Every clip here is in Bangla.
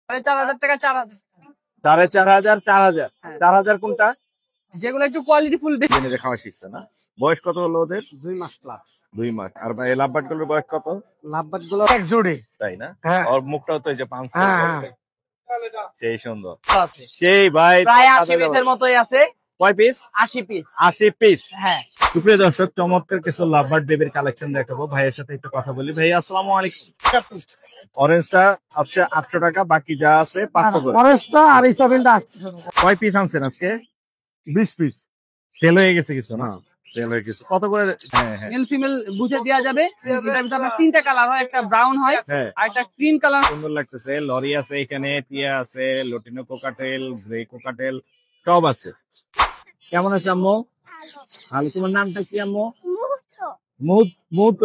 4,000 টাকা 4,000 4,500 4,000 4,000 কোনটা? যেগুলো একটু কোয়ালিটি ফুল বেশি। জেনে খাওয়া শিখছে না? বয়স কত হলো ওদের? 2 মাস প্লাস। 2 মাস। আর ভাই লাভবাট গুলোর বয়স কত? লাভবাট গুলো এক জোড়ে, তাই না? হ্যাঁ। ওর মুখটাও তো এই যে পাঁচ সেই সুন্দর আছে সেই ভাই প্রায় 80 পিসের মতোই আছে। কয় পিস? 80 পিস। 80 পিস। হ্যাঁ। সুপ্রিয় দর্শক, চমৎকার কিছু লাভবার্ড বেবির কালেকশন দেখাবো। ভাইয়ের সাথে একটু কথা বলি। ভাই আসসালামু আলাইকুম। অরেঞ্জটা হচ্ছে 800 টাকা, বাকি যা আছে 500 করে। অরেঞ্জটা আর এই সবেলটা 800 টাকা। কয় পিস আনছেন আজকে? 20 পিস সেল হয়ে গেছে কিছু না? সেল হয়ে গেছে। কত করে? হ্যাঁ হ্যাঁ, মেল ফিমেল বুঝে দেওয়া যাবে। এটার ভিতরে আপনার 3টা কালার হয়, একটা ব্রাউন হয় হ্যাঁ। আর একটা ক্রিম কালার। সুন্দর লাগতেছে। লরি আছে এখানে, টিয়া আছে, লটিনো কোকাটেল, গ্রে কোকাটেল সব আছে। কেমন আছে আম্মু? ভালো। তোমার নামটা কি আম্মু? মুহূর্ত।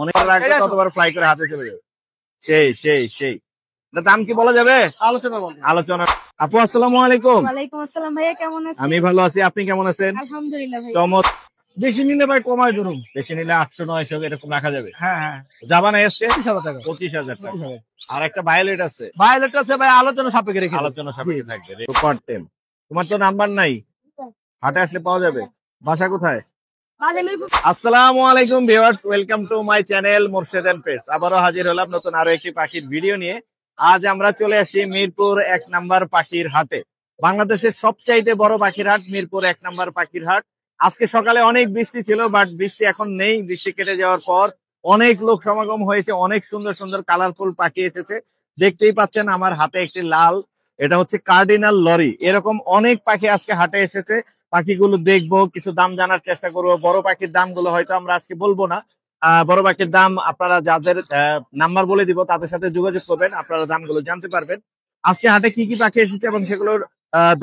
অনেক রাখবে, কতবার ফ্লাই করে হাতে চলে যাবে। সেই সেই সেই। দাম কি বলা যাবে? আলোচনা। আপু আসসালামু আলাইকুম। ওয়ালাইকুম আসসালাম ভাইয়া, কেমন আছেন? আমি ভালো আছি, আপনি কেমন আছেন? আলহামদুলিল্লাহ ভাইয়া। চমৎ। বেশি নিলে ভাই কমাই ধরুন। বেশি নিলে 800-900 এরকম রাখা যাবে। হ্যাঁ হ্যাঁ, যাবা না আজকে? 25,000 টাকা। 25,000 টাকা। আর একটা ভায়োলেট আছে, ভায়োলেট আছে ভাই, আলোচনা সাপেক্ষে রেখে আলোচনা সাপেক্ষে থাকবে। সুপার টেম। তোমার তো নাম্বার নাই, হাটে আসলে পাওয়া যাবে। বাসা কোথায়? আসসালামু আলাইকুম viewers, welcome to my channel Morshed and pets. আবারও হাজির হলাম নতুন আরো একটি পাখির ভিডিও নিয়ে। আজ আমরা চলে আসি মিরপুর 1 নাম্বার পাখির হাটে। বাংলাদেশের সবচাইতে বড় পাখির হাট মিরপুর 1 নাম্বার পাখির হাট। আজকে সকালে অনেক বৃষ্টি ছিল, বাট বৃষ্টি এখন নেই। বৃষ্টি কেটে যাওয়ার পর অনেক লোক সমাগম হয়েছে, অনেক সুন্দর সুন্দর কালারফুল পাখি এসেছে। দেখতেই পাচ্ছেন আমার হাতে একটি লাল, এটা হচ্ছে কার্ডিনাল লরি। এরকম অনেক পাখি আজকে হাটে এসেছে। পাখিগুলো দেখবো, কিছু দাম জানার চেষ্টা করবো। বড় পাখির দামগুলো হয়তো আমরা আজকে বলবো না। বড় পাখির দাম আপনারা যাদের নাম্বার বলে দিব তাদের সাথে যোগাযোগ করবেন, আপনারা দামগুলো জানতে পারবেন। আজকে হাটে কি কি পাখি এসেছে এবং সেগুলোর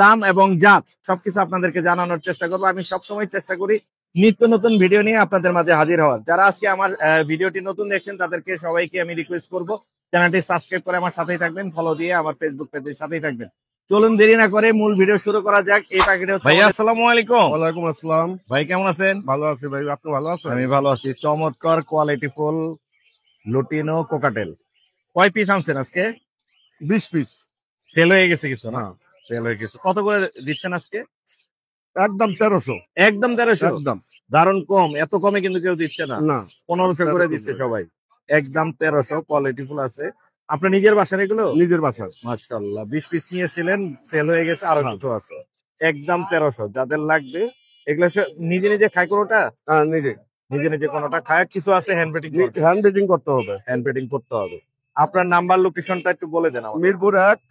দাম এবং জাত সবকিছু আপনাদেরকে জানানোর চেষ্টা করবো। আমি সবসময় চেষ্টা করি নিত্য নতুন ভিডিও নিয়ে আপনাদের মাঝে হাজির হওয়ার। যারা আজকে আমার ভিডিওটি নতুন দেখছেন তাদেরকে সবাইকে আমি রিকোয়েস্ট করবো চ্যানেলটি সাবস্ক্রাইব করে আমার সাথেই থাকবেন, ফলো দিয়ে আমার ফেসবুক পেজের সাথেই থাকবেন। চলুন দেরি না করে মূল ভিডিও শুরু করা যাক। এই পাখিটা ভাই আসসালামু আলাইকুম। ওয়ালাইকুম আসসালাম। ভাই কেমন আছেন? ভালো আছি ভাই, আপনি ভালো আছেন? আমি ভালো আছি। চমৎকার কোয়ালিটি ফুল লুটিনো কোকাটেল। কয় পিস আনছেন আজকে? 20 পিস। সেল হয়ে গেছে কিছু না? সেল হয়ে গেছে। কত করে দিচ্ছেন আজকে? একদম 1300। একদম 1300? একদম দারুণ কম। এত কমে কিন্তু কেউ দিচ্ছে না। না, 1500 করে দিচ্ছে সবাই। একদম 1300, কোয়ালিটি ফুল আছে। আপনার নিজের বাসার এগুলো? নিজের বাসায়। মাশাআল্লাহ। 20 পিস নিয়েছিলেন, সেল হয়ে গেছে, আরো কিছু আছে। একদম 1300। যাদের লাগবে এগুলো নিজে নিজে খায় কোনোটা? নিজে নিজে নিজে কোনোটা খায়, কিছু আছে হ্যান্ড পেটিং হ্যান্ড পেটিং করতে হবে। হ্যান্ড পেটিং করতে হবে। আপনার নাম্বার লোকেশনটা একটু বলে দেন আমাকে। মিরপুর 1,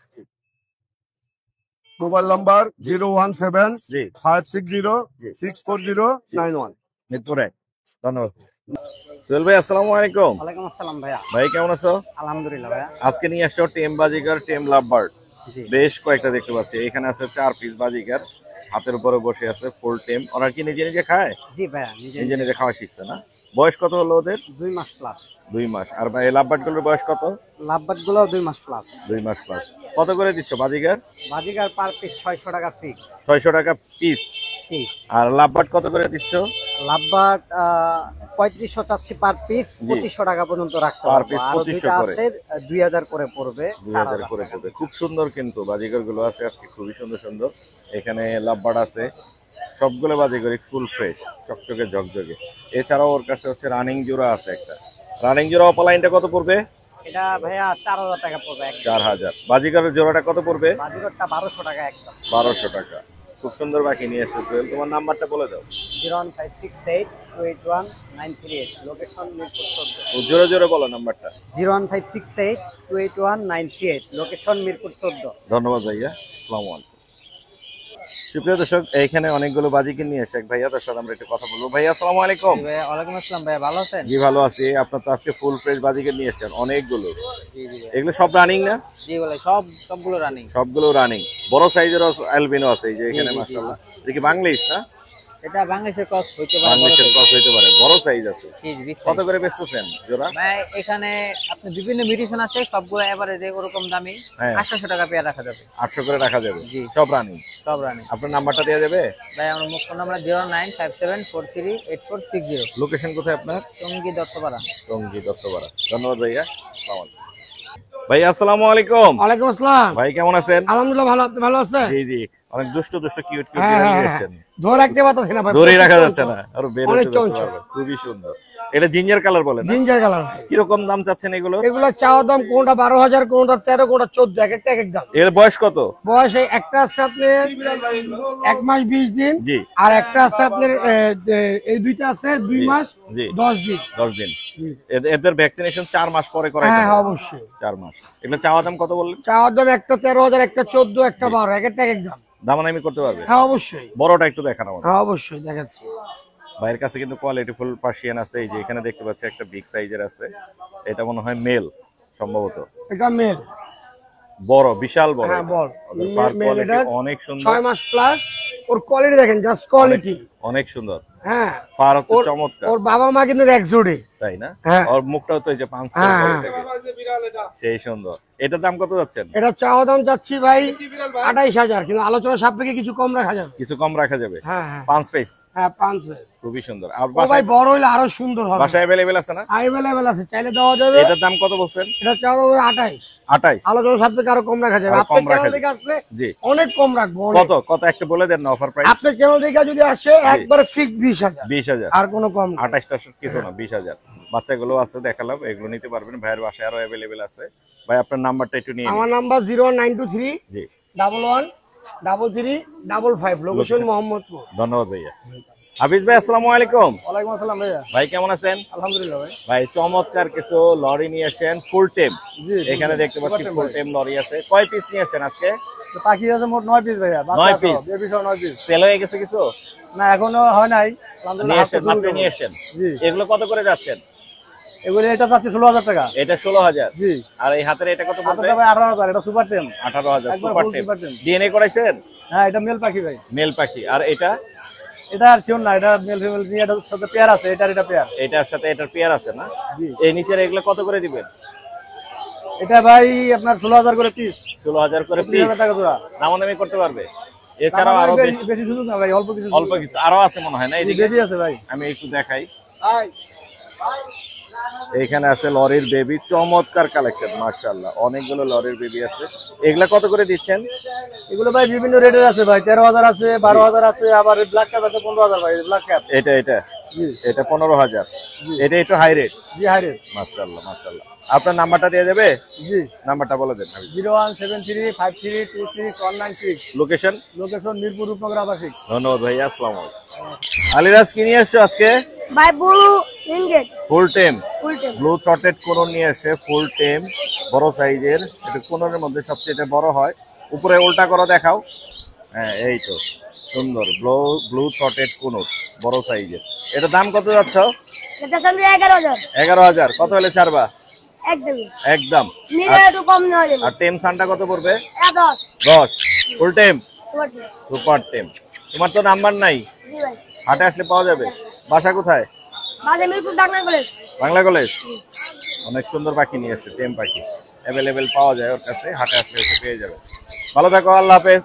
মোবাইল নাম্বার 017 জি 560 64091। মিরপুর 1। ধন্যবাদ। সোহেল ভাই আসসালামু আলাইকুম। ওয়ালাইকুম আসসালাম ভাইয়া। ভাই কেমন আছো? আলহামদুলিল্লাহ ভাইয়া। আজকে নিয়ে আসছো টেম বাজিকার, টেম লাভবার্ড। জি। বেশ কয়েকটা দেখতে পাচ্ছি। এখানে আছে 4 পিস বাজিকার, হাতের উপরে বসে আছে, ফুল টেম। ওরা কি নিজে নিজে খায়? জি ভাইয়া, নিজে নিজে খাওয়া শিখছে না? বয়স কত হলো ওদের? 2 মাস প্লাস। 2 মাস। আর ভাই লাভবার্ড গুলোর বয়স কত? লাভবাট গুলো 2 মাস প্লাস। 2 মাস প্লাস। কত করে দিচ্ছ বাজিকার? বাজিকার পার পিস 600 টাকা ফিক্স। 600 টাকা পিস। পিস। আর লাভবার্ড কত করে দিচ্ছ? লাভবাট 3500 চাচ্ছি পার পিস, জি। 2500 টাকা পর্যন্ত রাখতে Per পারবো। piece আর 2500 দুইটা করে। আছে 2000 করে পড়বে। 2000 করে পড়বে। খুব সুন্দর কিন্তু বাজিকার গুলো আছে আজকে, খুবই সুন্দর সুন্দর। এখানে লাভবার্ড আছে, সবগুলো বাজিকার ফুল ফ্রেশ, চকচকে ঝকঝকে। এছাড়াও ওর কাছে হচ্ছে রানিং জোড়া আছে একটা। রানিং জোড়া অপালাইনটা কত পড়বে? এটা ভাইয়া 4000 টাকা পড়বে একদম। 4000। বাজিকারের জোড়াটা কত পড়বে? বাজিকারটা 1200 টাকা একদম। 1200 টাকা। খুব সুন্দর পাখি নিয়ে এসেছে সোহেল। তোমার নাম্বারটা বলে দাও। 01568 281 938, লোকেশন মিরপুর 14। জোরে জোরে বলো নাম্বারটা। 01568 281 938, লোকেশন মিরপুর 14। ধন্যবাদ ভাইয়া। আসসালামু আলাইকুম। সুপ্রিয় দর্শক, এইখানে অনেকগুলো বাজিকে নিয়ে এসে ভাইয়া, তার সাথে আমরা একটু কথা বলবো। ভাইয়া আসসালামু আলাইকুম। ভাইয়া ওয়ালাইকুম আসসালাম। ভাইয়া ভালো আছেন? জি ভালো আছি। আপনার তো আজকে ফুল ফ্রেশ বাজিকে নিয়ে এসেছেন অনেকগুলো। জি জি ভাইয়া। এগুলো সব রানিং না? জি বলে সবগুলো রানিং। সবগুলো রানিং। বড় সাইজেরও অ্যালবিনো আছে এই যে এখানে, জি, জি, মাশাআল্লাহ। দেখি বাংলাদেশ না? এটা বাংলাদেশের ক্রস হইতে পারে। বাংলাদেশের ক্রস হইতে পারে, বড় সাইজ আছে। জি জি, big কত size। করে বেচতেছেন জোড়া? ভাই এখানে আপনি বিভিন্ন মেডিসিন আছে, সবগুলো এভারেজে ওরকম দামি। হ্যাঁ। 800 টাকা পেয়ার রাখা যাবে। 800 করে রাখা যাবে। জি। সব রানিং। সব রানিং। আপনার নাম্বারটা দেওয়া যাবে? ভাই আমার ফোন নাম্বার 09574384460। লোকেশন কোথায় আপনার? টঙ্গী দত্তপাড়া। টঙ্গী দত্তপাড়া। ধন্যবাদ ভাইয়া। আসসালামু আলাইকুম। ভাই আসসালামু আলাইকুম। ওয়ালাইকুম আসসালাম। ভাই কেমন আছেন? আলহামদুলিল্লাহ ভালো, আপনি ভালো আছেন? জি জি, অনেক দুষ্ট দুষ্ট কিউট কিউট হ্যাঁ, বিড়াল হ্যাঁ, নিয়ে হ্যাঁ। এসেছেন। ধরে রাখতে পারতেছি না ভাই, দড়ি রাখা যাচ্ছে না, আর বের অনেক হতে যাচ্ছে চঞ্চল। বারবার। খুবই সুন্দর। এটা জিঞ্জার কালার বলে না? Ginger colour. কিরকম দাম চাচ্ছেন এগুলো? এগুলো চাওয়া দাম কোনটা 12,000, কোনটা 13, কোনটা 14, এক একটা এক এক দাম। এর বয়স কত? বয়স একটা আছে আপনার 1 মাস 20 দিন, জি আর একটা আছে আপনার এই দুইটা আছে 2 জি, মাস জি 10 দিন। 10 দিন। এদের ভ্যাকসিনেশন 4 মাস পরে করাইতে হ্যাঁ হবে। অবশ্যই। 4 মাস। এগুলো চাওয়া দাম কত বললেন? চাওয়া দাম একটা 13,000, একটা 14, একটা 12, এক একটা এক এক দাম। দামাদামি করতে পারবে? হ্যাঁ অবশ্যই। বড়টা একটু দেখান আমাদের। হ্যাঁ অবশ্যই দেখাচ্ছি। ভাইয়ের কাছে কিন্তু কোয়ালিটিফুল পার্সিয়ান আছে। এই যে এখানে দেখতে পাচ্ছি একটা বিগ সাইজের আছে, এটা মনে হয় মেল সম্ভবত। এটা মেল। বড়, বিশাল বড়। হ্যাঁ বল। ওদের ফার মেল কোয়ালিটি এটা অনেক সুন্দর। 6 মাস প্লাস। ওর কোয়ালিটি দেখেন, জাস্ট কোয়ালিটি। অনেক সুন্দর। হ্যাঁ ফার হচ্ছে ওর- চমৎকার, ওর বাবা মা কিন্তু এক জোড়ে। তাই না? হ্যাঁ। ওর মুখটাও তো এই যে পাঁচ হ্যাঁ, করে হ্যাঁ। থাকে। সেই সুন্দর। এটার দাম কত যাচ্ছেন? এটা চাওয়া দাম যাচ্ছি ভাই 28,000, কিন্তু আলোচনা সাপেক্ষে কিছু কম রাখা যাবে। কিছু কম রাখা যাবে? হ্যাঁ হ্যাঁ 5 পিস। হ্যাঁ 5। খুবই সুন্দর। আর ও ভাই বাসায় বড় হইলে আরো সুন্দর হবে। বাসায় अवेलेबल আছে না? অ্যাভেলেবেল আছে, চাইলে দেওয়া যাবে। এটার দাম কত বলছেন? এটা চাওয়া দাম 28। 28। আলোচনা সাপেক্ষে আরো কম রাখা যাবে। আরো কম আপনার রাখা চ্যানেল থেকে আসলে জি। অনেক কম রাখবো, অনেক। কত কত একটা বলে দেন না, অফার প্রাইস। আপনার চ্যানেল থেকে যদি আসে একবারে ফিক্স 20,000, 20,000। আর কোনো কম না। 28টা কিছু না, 20,000। বাচ্চাগুলো আছে দেখালাম, এগুলো নিতে পারবেন। ভাইয়ের বাসায় আরো अवेलेबल আছে। ভাই আপনার নাম্বারটা একটু নিয়ে নিন। আমার নাম্বার 01923 জি 11 33 55, লোকেশন মোহাম্মদপুর। ধন্যবাদ ভাইয়া। হাফিজ ভাই আসসালামু আলাইকুম। ওয়ালাইকুম আসসালাম ভাইয়া। ভাই কেমন আছেন? আলহামদুলিল্লাহ ভাই। ভাই চমৎকার কিছু লরি নিয়ে আসেন, ফুল টেম। জি, জি, এখানে দেখতে পাচ্ছি ফুল টেম লরি আছে। কয় পিস নিয়ে আসেন আজকে? পাখি আছে মোট 9 পিস ভাইয়া। 9 পিস। বেবি সহ 9 পিস। সেল হয়ে গেছে কিছু? না এখনো হয় নাই। নিয়ে আসেন, মাত্র নিয়ে আসেন। জি। এগুলো কত করে যাচ্ছেন? এগুলো এটা চাচ্ছি 16,000 টাকা। এটা 16,000। জি। আর এই হাতের এটা কত পড়বে? ভাই 18,000, এটা সুপার টেম। 18,000 একবার সুপার full টেম। super টেম। ডিএনএ করাইছেন? হ্যাঁ এটা মেল পাখি ভাই। মেল পাখি। আর এটা? এটা আর শিওর না, এটা মেল ফিমেল নিয়ে এটার সাথে পেয়ার আছে, এটা পেয়ার। এটার সাথে এটার পেয়ার আছে না? জি। এই নিচের এগুলো কত করে দিবেন? এটা ভাই আপনার 16,000 করে পিস। 16,000 করে পিস। 20,000 টাকা জোড়া। দামাদামি করতে পারবে? এছাড়াও আরো বেশি বেশি সুযোগ না ভাই, অল্প কিছু। অল্প কিছু আরো আছে মনে হয় না এদিকে? বেবি আছে ভাই। আমি একটু দেখাই। এইখানে আছে লরির বেবি, চমৎকার কালেকশন মাশাআল্লাহ। অনেকগুলো লরির বেবি আছে। এগুলা কত করে দিচ্ছেন? এগুলো ভাই বিভিন্ন রেটের আছে ভাই, 13,000 আছে, 12,000 আছে, আবার ব্ল্যাক ক্যাপ আছে 15,000 ভাই, ব্ল্যাক ক্যাপ। এটা জি এটা 15,000। এটা একটু হাই রেট। জি হাই রেট। মাশাআল্লাহ মাশাআল্লাহ। আপনার নাম্বারটা দিয়ে যাবে? জি নাম্বারটা বলে দেন। 01735326196। লোকেশন? লোকেশন মিরপুর রূপনগর আবাসিক। ধন্যবাদ ভাইয়া, আসসালামু আলাইকুম। আলিরাজ কি নিয়ে আসছো আজকে? ভাই ব্লু ইনগেট ফুল টেম। ফুল টেম। ব্লু থ্রটেড কোন নিয়ে আসে, ফুল টেম, বড় সাইজের। এটা কোনের মধ্যে সবচেয়ে বড় হয়। উপরে উল্টা করে দেখাও। হ্যাঁ এই তো সুন্দর ব্লু থ্রটেড কোন, বড় সাইজের। এটা দাম কত যাচ্ছ? এটা চান 11,000 11,000। কত হলে ছাড়বা? একদম। একদম। নিলে একটু কম নেওয়া যাবে। আর টেম সানটা কত পড়বে? 10 10। ফুল টেম, সুপার টেম। সুপার টেম। তোমার তো নাম্বার নাই, জি ভাই। হাটে আসলে পাওয়া যাবে। বাসা কোথায়? বাজে মিরপুর ডাকনা কলেজ। বাংলা কলেজ। অনেক সুন্দর পাখি নিয়ে এসছে, টেম পাখি অ্যাভেলেবেল পাওয়া যায় ওর কাছে, হাটে আসলে এসে পেয়ে যাবে। ভালো থাকো, আল্লাহ হাফেজ।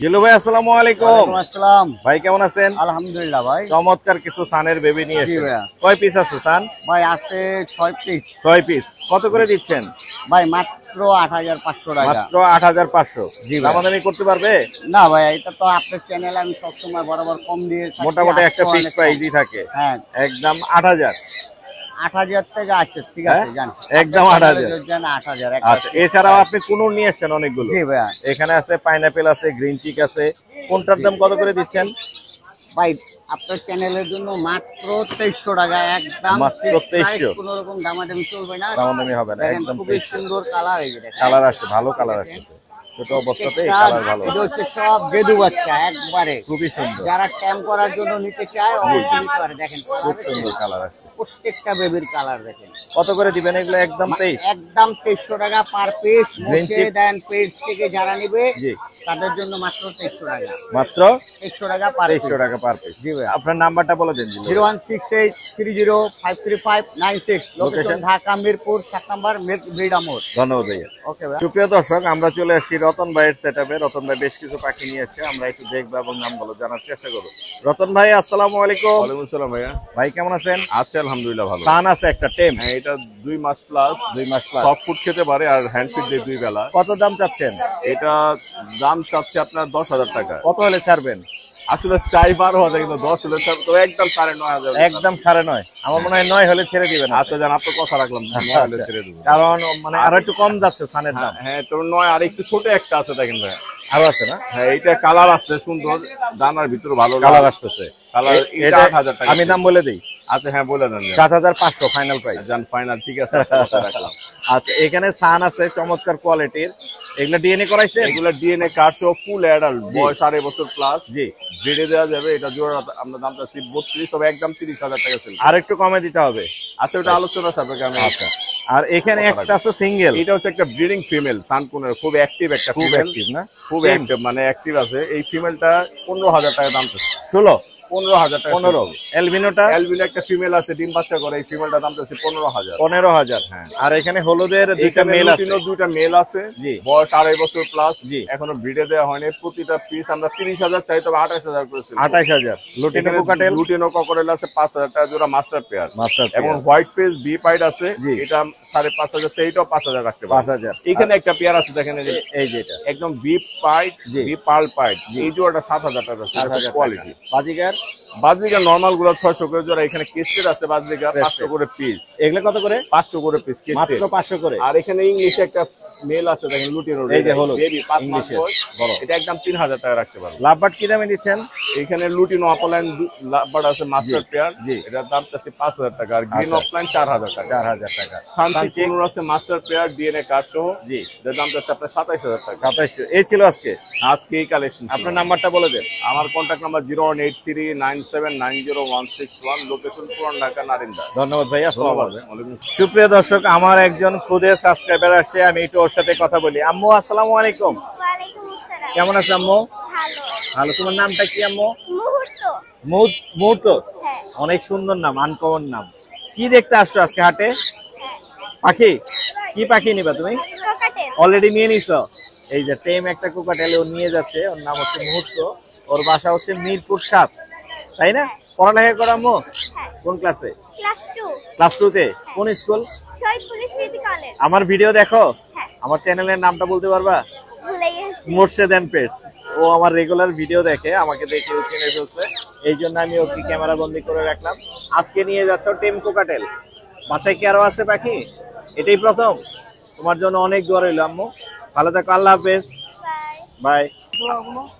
জিলু ভাই আসসালামু আলাইকুম। আসসালাম। ভাই কেমন আছেন? আলহামদুলিল্লাহ ভাই। চমৎকার কিছু সানের বেবি নিয়ে জি এসেছেন। ভাইয়া। কয় পিস আছে সান? ভাই আছে 6 পিস। 6 পিস। কত করে দিচ্ছেন? ভাই মাত্র 8,500 টাকা। মাত্র 8,500। জি ভাই। দামাদামি করতে পারবে? না ভাই, এটা তো আপনার চ্যানেল, আমি সবসময় বরাবর কম দিয়ে থাকি। মোটামুটি একটা 800 ফিক্স অনেক প্রাইসই থাকে। হ্যাঁ একদম 8,000। 8,000 টাকা আছে, ঠিক হ্যাঁ? আছে জান। একদম 8,000। 8,000। আচ্ছা, এছাড়াও আপনি কোন নিয়ে এসেছেন অনেকগুলো। জি ভাইয়া। এখানে আছে পাইনাপেল আছে, গ্রিন চিক আছে। কোনটার দাম কত করে দিচ্ছেন? ভাই আপনার চ্যানেলের জন্য মাত্র 2300 টাকা, একদম মাত্র 2300। কোনো রকম দামাদামি চলবে না। দামাদামি হবে না, দেখেন একদম খুবই সুন্দর কালার, এই যে দেখেন। কালার আসছে, ভালো কালার আসছে। ছোট অবস্থাতেই কালার ভালো। এটা হচ্ছে সব গেদু বাচ্চা একবারে, খুবই সুন্দর, যারা ট্যাম্প করার জন্য নিতে চায় অবশ্যই নিতে পারে। দেখেন খুব সুন্দর কালার আসছে। প্রত্যেকটা বেবির কালার দেখেন। কত করে দিবেন এগুলো? একদম 23। একদম 2300 টাকা পার পিস। Green মুখে chip? দেন পেজ থেকে যারা নিবে জি। তাদের জন্য মাত্র 2300 টাকা। মাত্র 2300 টাকা পার 2300 টাকা পার পিস। জি ভাই। আপনার নাম্বারটা বলে দিন। 01683053596। Location Location? ঢাকা মিরপুর 7 নম্বর মিরডামোর। ধন্যবাদ ভাইয়া। ওকে ভাই। সুপ্রিয় দর্শক, আমরা চলে আসছি রতন ভাইয়ের সেটআপে। রতন ভাই বেশ কিছু পাখি নিয়ে এসেছে, আমরা একটু দেখবো এবং নামগুলো জানার চেষ্টা করবো। রতন ভাই আসসালামু আলাইকুম। ওয়ালাইকুম আসসালাম ভাইয়া। ভাই কেমন আছেন? আছে আলহামদুলিল্লাহ ভালো। সান আছে একটা টেম, হ্যাঁ, এটা 2 মাস প্লাস। 2 মাস প্লাস। সফট ফুড খেতে পারে আর হ্যান্ড ফিড দিয়ে 2 বেলা। কত দাম চাচ্ছেন? এটা দাম চাচ্ছে আপনার 10,000 টাকা। কত হলে ছাড়বেন? আসলে চাই 12,000, কিন্তু 10 হলে তো একদম 9,500। একদম 9.5। আমার মনে হয় 9 হলে ছেড়ে দিবেন। আচ্ছা জান, আপনার কথা রাখলাম, 9 হলে ছেড়ে দেবো। কারণ মানে আরো একটু কম যাচ্ছে সানের দাম। হ্যাঁ, তো 9 আর একটু ছোট একটা আছে দেখেন ভাই। আরো আছে না? হ্যাঁ, এটা কালার আসছে সুন্দর, দানার ভিতরে ভালো কালার আসতেছে। কালার। এটা এটা 8,000 টাকা। আমি দাম বলে দিই। আচ্ছা হ্যাঁ, বলে দেন। 7,500 ফাইনাল প্রাইস। জান ফাইনাল, ঠিক আছে, কথা রাখলাম। আচ্ছা, এখানে সান আছে চমৎকার কোয়ালিটির। এগুলা ডিএনএ করাইছে? এগুলা ডিএনএ কার্ড সহ ফুল অ্যাডাল্ট, বয়স 2.5 বছর প্লাস। জি। ব্রিডে দেওয়া যাবে। এটা জোড়া আমরা দাম চাচ্ছি 32, তবে একদম 30,000 টাকা সেল। আর একটু কমে দিতে হবে। আচ্ছা, ওটা আলোচনা সাপেক্ষে আমি। আচ্ছা, আর এখানে একটা আছে সিঙ্গেল। এটা হচ্ছে একটা ব্রিডিং ফিমেল, সানকুনের খুব অ্যাক্টিভ একটা খুব ফিমেল। অ্যাক্টিভ না? খুব অ্যাক্টিভ মানে অ্যাক্টিভ আছে। এই ফিমেলটা 15,000 টাকা দাম চাচ্ছে। 16 15,000 টাকা। 15। এলবিনোটা? অ্যালবিনো একটা ফিমেল আছে, ডিম বাচ্চা করে। এই ফিমেলটা দাম চাচ্ছে 15,000। 15,000। হ্যাঁ। আর এখানে হলুদের দুইটা এখানে মেল আছে। লুটিনো 2টা মেল আছে। জি। বয়স 2.5 বছর প্লাস। জি। এখনো ব্রিডে দেওয়া হয়নি। প্রতিটা পিস আমরা 30,000 চাই, তবে 28,000 করেছি। 28,000। Lutino cockatiel? লুটিনো ককরেল আছে 5,000 টাকা জোড়া, মাস্টার পেয়ার। মাস্টার এবং হোয়াইট ফেস বি পাইড আছে। জি। এটা 5,500 চাই, এটাও 5,000 রাখতে পারবেন। 5,000। এখানে একটা পেয়ার আছে দেখেন, এই যেটা একদম বি পাইড, জি। বি পার্ল পাইড। এই জোড়াটা 7,000 টাকা। 7,000 কোয়ালিটি। বাজিগার? বাজরিকা নরমাল গুলো 600 করে জোড়া। এখানে কেস্টের আছে বাজরিকা 500 করে পিস। এগুলো কত করে? 500 করে পিস মাত্র কেস্টের। 500 করে। আর এখানে ইংলিশে একটা মেল আছে দেখেন, লুটিনো। এই যে হলো বেবি 5 মাস ইংলিশের বয়স। বড়। এটা একদম 3,000 টাকা রাখতে পারবেন। লাভবার্ড কি দামে দিচ্ছেন? এখানে লুটিনো অফলাইন লাভবার্ড আছে মাস্টার পেয়ার। জি। এটার দাম চাচ্ছি 5,000 টাকা। আর গ্রিন আচ্ছা। অফলাইন 4,000 টাকা। 4,000 টাকা। শান্তি কোন আছে মাস্টার পেয়ার, ডিএনএ কার্ড সহ। জি। এটার দাম চাচ্ছে আপনার 27,000 টাকা। 2700। এই ছিল আজকে। আজকে এই কালেকশন। আপনার নাম্বারটা বলে দেন। আমার কন্ট্যাক্ট নাম্বার 01839790161, লোকেশন পুরান ঢাকা, নারিন্দা। ধন্যবাদ ভাই। আসসালামু ধন্যবাদ। আলাইকুম। ওয়ালাইকুম আসসালাম। সুপ্রিয় দর্শক, আমার একজন খুদে সাবস্ক্রাইবার আসছে, আমি একটু ওর সাথে কথা বলি। আম্মু আসসালামু আলাইকুম। ওয়ালাইকুম আসসালাম। কেমন আছে আম্মু? ভালো। ভালো। তোমার নামটা কি আম্মু? মুহূর্ত। মুহূর্ত। হ্যাঁ। অনেক সুন্দর নাম, আনকমন নাম। কি দেখতে আসছো আজকে হাটে? পাখি? কি পাখি নিবা তুমি? কোকাটেল। অলরেডি নিয়ে নিছো? এই যে টেম একটা কোকাটেল ও নিয়ে যাচ্ছে, ওর নাম হচ্ছে মুহূর্ত। ওর বাসা হচ্ছে মিরপুর 7, তাই না? পড়ালেখা করো আম্মু? হ্যাঁ। কোন ক্লাসে? ক্লাস 2। ক্লাস 2 তে? কোন স্কুল? শহীদপুর স্মৃতি কলেজ। আমার ভিডিও দেখো? হ্যাঁ। আমার চ্যানেলের নামটা বলতে পারবা? ভুলে গেছি। Morshed and pets. ও আমার রেগুলার ভিডিও দেখে, আমাকে দেখে ও চিনে ফেলছে। এই জন্য আমি ওকে ক্যামেরা বন্দি করে রাখলাম। আজকে নিয়ে যাচ্ছ টেম কোকাটেল। বাসায় কি আরো আছে পাখি? এটাই প্রথম? তোমার জন্য অনেক দোয়া রইল আম্মু। ভালো থাকো, আল্লাহ হাফেজ। বাই। বাই।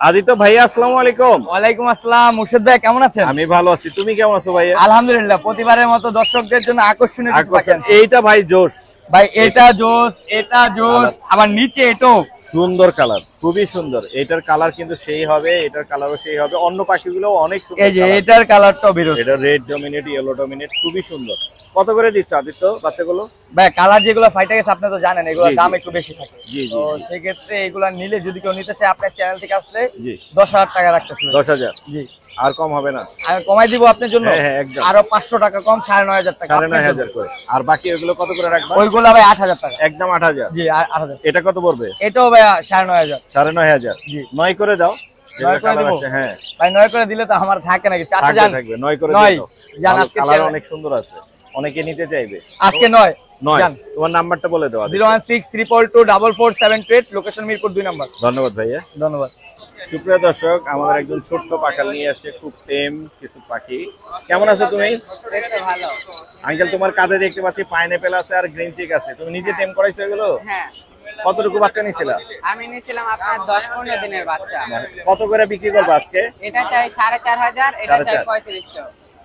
আদিত্য ভাইয়া আসসালামু আলাইকুম। ওয়ালাইকুম আসসালাম। মুর্শিদ ভাই কেমন আছেন? আমি ভালো আছি, তুমি কেমন আছো ভাইয়া? আলহামদুলিল্লাহ। প্রতিবারের মতো দর্শকদের জন্য আকর্ষণীয় কিছু পাখি আনছি। এইটা ভাই জোশ ভাই এটা জোস, এটা জোস, আবার নিচে এটাও সুন্দর কালার, খুবই সুন্দর। এটার কালার কিন্তু সেই হবে, এটার কালারও সেই হবে। অন্য পাখিগুলো অনেক সুন্দর। এই যে colour। এটার কালারটাও বেরোচ্ছে। এটা রেড ডমিনেট, ইয়েলো ডমিনেট, খুবই সুন্দর। কত করে দিচ্ছ আদিত্য বাচ্চাগুলো? ভাই কালার যেগুলো ফাইটে গেছে আপনি তো জানেন, এগুলোর জি, দাম জি। একটু বেশি থাকে। জি, জি, তো জি। সেক্ষেত্রে এগুলা নিলে যদি কেউ নিতে চায় আপনার চ্যানেল থেকে আসলে জি। 10,000 টাকা রাখতেছিল। 10,000? জি। আর কম হবে না? আমি কমাই দিব আপনার জন্য। হ্যাঁ, হ্যাঁ, একদম। আরো 500 টাকা কম, 9,500 টাকা। 9,500 করে। আর বাকি ওগুলো কত করে রাখবা? ওইগুলো ভাই 8,000 টাকা। একদম 8,000? জি, 8,000। এটা কত পড়বে? এটাও ভাই 9,500। 9,500? জি। 9 করে দাও। 9 করে কালার দিব? আছে, হ্যাঁ। ভাই 9 করে দিলে তো আমার থাকে নাকি? 4 থাকবে, জান থাকবে। 9 করে 9 দিও। জান আজকে কালার চ্যানেল- অনেক সুন্দর আছে, অনেকে নিতে চাইবে। আজকে 9 9। জান। তোমার নাম্বারটা বলে দাও। 01632244728, লোকেশন মিরপুর 2 নম্বর। ধন্যবাদ ভাইয়া। ধন্যবাদ। সুপ্রিয় দর্শক, আমাদের একজন ছোট্ট পাখা নিয়ে আসছে, খুব টেম কিছু পাখি। কেমন আছো তুমি? ভালো। আঙ্কেল, তোমার কাঁধে দেখতে পাচ্ছি পাইনাপেল আছে আর গ্রিন চিক আছে। তুমি নিজে টেম করাইছো এগুলো? হ্যাঁ, কতটুকু বাচ্চা নিয়েছিলা? আমি নিয়েছিলাম আপনার 10-15 দিনের বাচ্চা। কত করে বিক্রি করবো আজকে? এটা চাই 4,500, এটা চাই 4,500। 3500।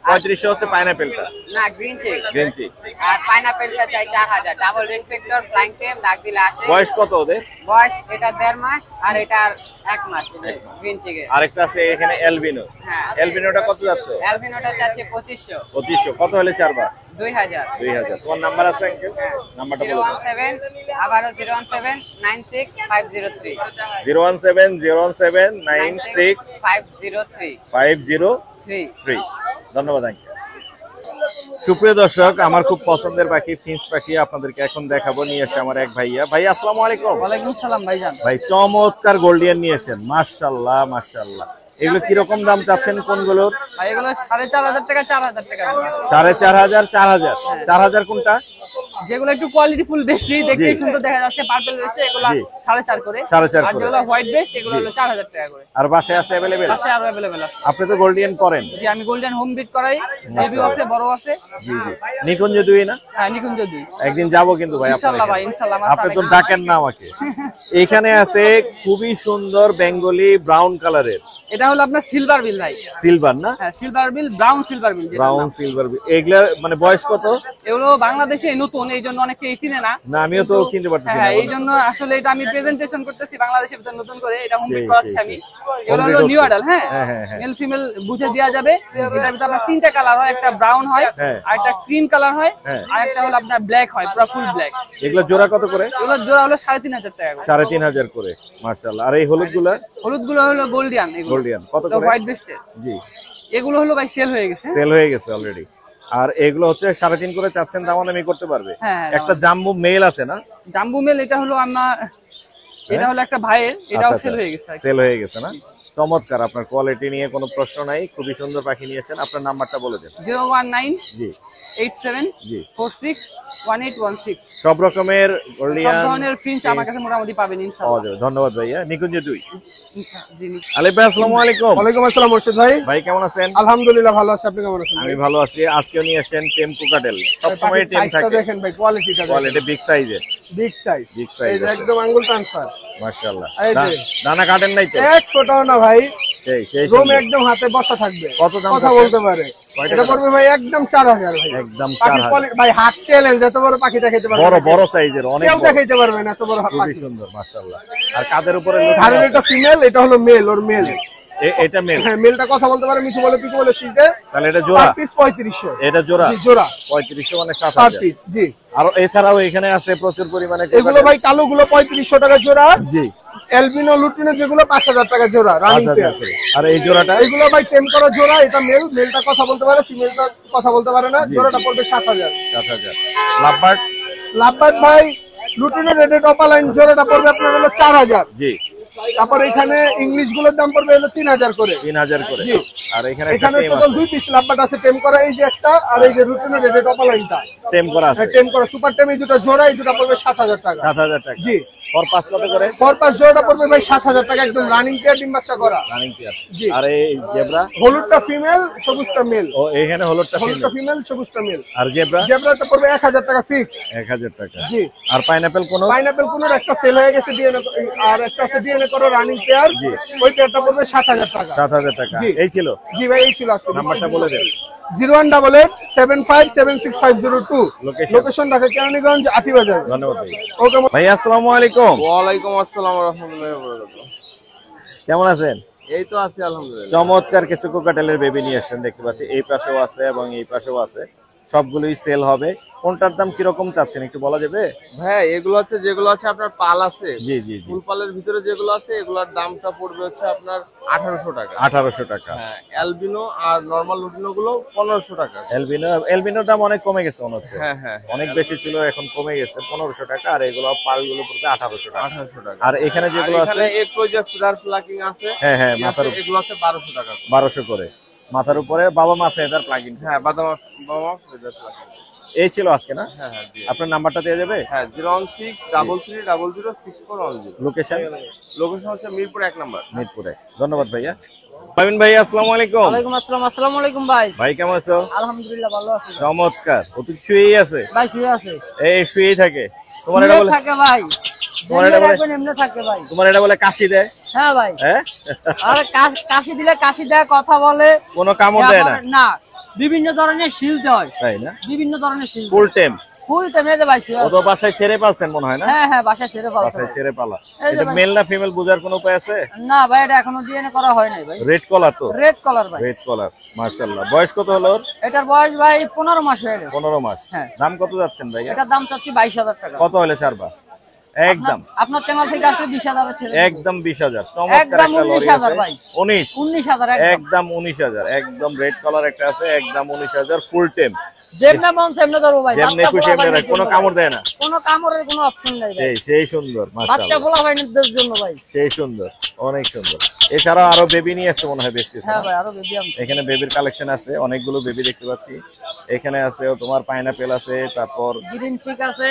3500 হচ্ছে পাইনাপেলটা, না, গ্রিন চিক। Green cheek. আর পাইনাপেলটা চাই 4,000। ডাবল রেড ফ্লাইং টেম, ডাক দিলে আসে। বয়স কত ওদের? বয়স এটা 1.5 মাস আর এটার 1 মাস। গ্রিন চিকে। আরেকটা আছে এখানে এলবিনো। হ্যাঁ। এলবিনোটা কত যাচ্ছে? অ্যালবিনোটা চাচ্ছে 2500। 2500। কত হলে ছাড়বা? 2,000। 2000। তোমার নাম্বার আছে আঙ্কেল? নাম্বারটা বলো। 017, আবারও 017965003। 01701796503। 503। ধন্যবাদ আঙ্কেল। সুপ্রিয় দর্শক, আমার খুব পছন্দের পাখি ফিঞ্চ পাখি আপনাদেরকে এখন দেখাবো। নিয়ে এসে আমার এক ভাইয়া। ভাই আসসালামু আলাইকুম। ওয়ালাইকুম আসসালাম ভাইজান। ভাই চমৎকার গোল্ডিয়ান নিয়ে এসেন, মাশাআল্লাহ মাশাআল্লাহ। এগুলো কিরকম দাম চাচ্ছেন কোনগুলোর? ভাই এগুলো 4,500 টাকা 4,000 টাকা। 4,500 4,000 4,000 কোনটা? যেগুলো একটু কোয়ালিটি ফুল বেশি দেখতে সুন্দর দেখা যাচ্ছে পার্পল রয়েছে এগুলো জি। 4,500 করে। 4,500 আর করে। যেগুলো হোয়াইট বেস্ট এগুলো হলো 4,000 টাকা করে। আর বাসায় আছে अवेलेबल? পাশে আরো अवेलेबल আছে। আপনি তো গোল্ডিয়ান করেন? জি আমি গোল্ডেন হোম বিট করাই, বেবি আছে বড় আছে। জি জি। নিকুঞ্জ দুই না? হ্যাঁ নিকুঞ্জ 2। একদিন যাব কিন্তু ভাই আপনার ইনশাআল্লাহ ভাই, এখানে। ইনশাআল্লাহ। আপনি তো ডাকেন না আমাকে। এখানে আছে খুবই সুন্দর বেঙ্গলি ব্রাউন কালারের। এটা হলো আপনার সিলভার বিল ভাই। সিলভার না? হ্যাঁ silver bill, brown silver bill. Brown silver. এগুলা মানে বয়স কত? এগুলো বাংলাদেশে নতুন, এই জন্য অনেকে চিনে না। না আমিও তো চিনতে পারতেছি না। হ্যাঁ এই জন্য আসলে এটা আমি প্রেজেন্টেশন করতেছি বাংলাদেশের ভিতর নতুন করে, এটা হোম বিট সেই, করাচ্ছি সেই, আমি। সেই। এগুলো Home হলো breed নিউ হচ্ছে। অ্যাডাল। হ্যাঁ হ্যাঁ, হ্যাঁ, হ্যাঁ। মেল ফিমেল বুঝে দেওয়া যাবে। এটার ভিতরে আপনার 3টা কালার হয়, একটা ব্রাউন হয়, হ্যাঁ। আর একটা ক্রিম কালার হয়, হ্যাঁ। আর একটা হলো আপনার ব্ল্যাক হয়, পুরো ফুল ব্ল্যাক। এগুলো জোড়া কত করে? এগুলো জোড়া হলো 3,500 টাকা করে। 3,500 করে। মাশাআল্লাহ। আর এই হলুদ গুলা? হলুদ গুলো হলো গোল্ডিয়ান। গোল্ডিয়ান কত করে? হোয়াইট বেস্টের জি। এগুলো হলো ভাই সেল হয়ে গেছে। সেল হয়ে গেছে অলরেডি। আর এগুলো হচ্ছে 3.5 করে চাচ্ছেন, দামাদামি করতে পারবে? হ্যাঁ, একটা জাম্বু মেল আছে না? জাম্বু মেল এটা হলো আমার, এটা হলো একটা ভাইয়ের, এটাও সেল হয়ে গেছে। সেল হয়ে গেছে না? চমৎকার। আপনার কোয়ালিটি নিয়ে কোনো প্রশ্ন নাই, খুবই সুন্দর পাখি নিয়েছেন। আপনার নাম্বারটা বলে দেন। 019 জি 87 জি। 46 1816। সব রকমের সব গোল্ডিয়ান ধরনের ফিঞ্চ আমার কাছে মোটামুটি পাবেন পাওয়া ইনশাআল্লাহ। যাবে। ধন্যবাদ ভাইয়া। নিকুঞ্জ 2। জি আলিফ ভাই আসসালামু আলাইকুম। ওয়ালাইকুম আসসালাম মুর্শিদ ভাই। ভাই কেমন আছেন? আলহামদুলিল্লাহ ভালো আছি, আপনি কেমন আছেন? আমি ভালো আছি। আজকেও নিয়ে আসেন টেম কুকাটেল। সবসময় টেম সাইজটা থাকে। দেখেন ভাই, কোয়ালিটিটা দেখেন, কোয়ালিটি বিগ সাইজের। বিগ সাইজ, বিগ এই সাইজ যে একদম আঙ্গুল ট্রান্সফার, মাশাআল্লাহ। এই যে। দানা কাটেন নাই তো? এক ফোটাও না ভাই, সেই সেই রুম সুন্দর। একদম হাতে বসা থাকবে, কত দাম কথা আছে? বলতে পারে। কয়টা এটা দাম? পড়বে ভাই একদম 4,000 ভাই। একদম পাখি 4,000। quality- ভাই হাত চ্যালেঞ্জ, এত বড় পাখি দেখাইতে পারবে বড় না। বড় সাইজের, অনেক কেউ বড়। দেখাইতে পারবে না এত বড় খুবই পাখি। সুন্দর মাশাআল্লাহ। আর কাদের উপরে আর এটা ফিমেল, এটা হলো মেল, ওর মেল। এটা মেল? হ্যাঁ মেলটা কথা বলতে পারে, মিঠু বলে পিকু বলে শিখে। তাহলে এটা জোড়া? পিস 3500। এটা জোড়া? জি, জোড়া 3500 মানে 7 7,000। পিস। জি আর এছাড়াও এখানে আছে প্রচুর পরিমাণে এগুলো ভাই কালো গুলো 3500 টাকা জোড়া। জি। এলবিনো লুটিনো যেগুলো 5,000 টাকা জোড়া, রানিং 5,000 পেয়ার। করে। আর এই জোড়াটা? এগুলো ভাই টেম করা জোড়া, এটা মেল, মেলটা কথা বলতে পারে, ফিমেলটা কথা বলতে পারে না। জোড়াটা পড়বে 7,000। 7,000। লাভবার্ড? লাভবার্ড ভাই লুটিনো রেডেড অপালাইন জোড়াটা পড়বে আপনার হলো 4,000। জি। তারপর এখানে ইংলিশ গুলোর দাম পড়বে হলো 3,000 করে। 3,000 করে। জি। আর এখানে এখানে একটা টোটাল 2 পিস লাভবার্ড আছে টেম করা, এই যে একটা, আর এই যে লুটিনো রেডেড অপালাইনটা টেম করা আছে। টেম করা সুপার টেম, এই দুটো জোড়া, এই দুটো পড়বে 7,000 টাকা। 7,000 টাকা। জি। পর পাঁচ কত করে? পরপাস জোড়াটা পড়বে ভাই 7,000 টাকা, একদম রানিং পেয়ার, ডিম বাচ্চা করা। Running pair. জি। আর এই জেব্রা? হলুদটা ফিমেল, সবুজটা মেল। ও এখানে হলুদটা হলুদটা ফিমেল। ফিমেল, সবুজটা মেল। আর জেব্রা? জেব্রাটা পড়বে 1,000 টাকা ফিক্স। 1,000 টাকা। জি। আর পাইনাপেল কোন? পাইনাপেল কোন একটা সেল হয়ে গেছে ডিএনএ, আর একটা আছে ডিএনএ করো রানিং পেয়ার। জি। ওই পেয়ারটা পড়বে 7,000 টাকা। 7,000 টাকা। জি। এই ছিল? জি ভাই এই ছিল আজকে। নাম্বারটা বলে দেন। 01887576502। লোকেশন? লোকেশন ঢাকা কেরানীগঞ্জ আটিবাজার। ধন্যবাদ ভাই। ওকে ভাই আসসালামু আলাইকুম। ওয়ালাইকুম আসসালাম ওয়া রাহমাতুল্লাহি ওয়া বারাকাতুহু। কেমন আছেন? এই তো আছি আলহামদুলিল্লাহ। চমৎকার কিছু কোকাটেলের বেবি নিয়ে আসছেন দেখতে পাচ্ছি। এই পাশেও আছে এবং এই পাশেও আছে। সবগুলোই সেল হবে। কোনটার দাম কিরকম চাচ্ছেন একটু বলা যাবে? ভাই এগুলো হচ্ছে যেগুলো আছে আপনার পাল আছে, জি জি জি। ফুল পালের ভিতরে যেগুলো আছে এগুলোর দামটা পড়বে হচ্ছে আপনার 1800 টাকা। 1800 টাকা। হ্যাঁ অ্যালবিনো আর নরমাল লুটিনো গুলো 1500 টাকা। এলবিনোর দাম অনেক কমে গেছে মনে হচ্ছে। হ্যাঁ হ্যাঁ অনেক বেশি ছিল, এখন কমে গেছে 1500 টাকা। আর এগুলো পালগুলো পড়বে 1800 টাকা। 1800 টাকা। আর এখানে যেগুলো আছে, এখানে একটু যে ফিদার ফ্লাকিং আছে, হ্যাঁ হ্যাঁ, ঠিক মাথার আছে, এগুলো আছে 1200 টাকা। 1200 করে। মাথার উপরে বাবা মা ফেদার প্লাগইন। হ্যাঁ বাদাম বাবা ফিদার ফ্লাকিং। এই ছিল আজকে না? হ্যাঁ হ্যাঁ জি। আপনার নাম্বারটা দেওয়া যাবে? হ্যাঁ 01633006410। লোকেশন? লোকেশন হচ্ছে মিরপুর 1 নম্বর। মিরপুরে। ধন্যবাদ ভাইয়া। পাবিন ভাই আসসালামু আলাইকুম। ওয়ালাইকুম আসসালাম। আসসালামু আলাইকুম ভাই। ভাই কেমন আছো? আলহামদুলিল্লাহ ভালো আছি চমৎকার। ও তো শুয়েই আছে? ভাই। শুয়ে আছে, এই শুয়েই থাকে? তোমার এটা বলে থাকে ভাই, তোমার এটা বলে এমনি থাকে ভাই। তোমার এটা বলে কাশি দেয়? হ্যাঁ ভাই। হ্যাঁ? আর কাশি দিলে কাশি দেয়, কথা বলে কোনো কামড় দেয় না? না, বিভিন্ন ধরনের শিলতে হয়, তাই না? বিভিন্ন ধরনের শিল ফুল টাইম? ফুল টেমে ভাই। শুয়ে ও আছে। তো বাসায় ছেড়ে পালছেন মনে হয় না? হ্যাঁ হ্যাঁ বাসায় ছেড়ে পালছে বাসায় ভাই। ছেড়ে পালা। এই যে এটা ভাই। মেল না ফিমেল বোঝার কোনো উপায় আছে? না ভাই এটা এখনো ডিএনএ করা হয় নাই ভাই। রেড কলার তো? রেড কালার ভাই। রেড কলার মাশাআল্লাহ। বয়স কত হলো ওর? এটার বয়স ভাই 15 মাস হয়ে গেছে। 15 মাস। হ্যাঁ। দাম কত যাচ্ছেন ভাইয়া? এটার দাম চাচ্ছি 22,000 টাকা। কত হলে ছাড়বা? একদম আপনার চ্যানেল থেকে আসলে 20,000 ছেড়ে একদম 20,000 চমৎকার একদম একটা লরি 19,000 আছে ভাই। 19 19,000 একদম 19,000 একদম রেড কালার একটা আছে একদম 19,000 ফুল টেম যেমনে মন সেমনে ধরবো ভাই। যেমনি বাচ্চা খুশি পোলা এমনি ভাইনের রাখ, কোনো জন্য কামড় ভাই। দেয় না। কোনো কামড়ের কোনো অপশন নাই ভাই। সেই সুন্দর বাচ্চা মাশাআল্লাহ, পোলা ভাইনের জন্য ভাই। সেই সুন্দর, অনেক সুন্দর। এছাড়াও আরো বেবি নিয়ে আসছে মনে হয় বেশ কিছু হ্যাঁ না? ভাই, আরো বেবি আমি এখানে বেবির কালেকশন আছে, অনেকগুলো বেবি দেখতে পাচ্ছি। এখানে আছে তোমার পাইনাপেল আছে, তারপর গ্রিন চিক আছে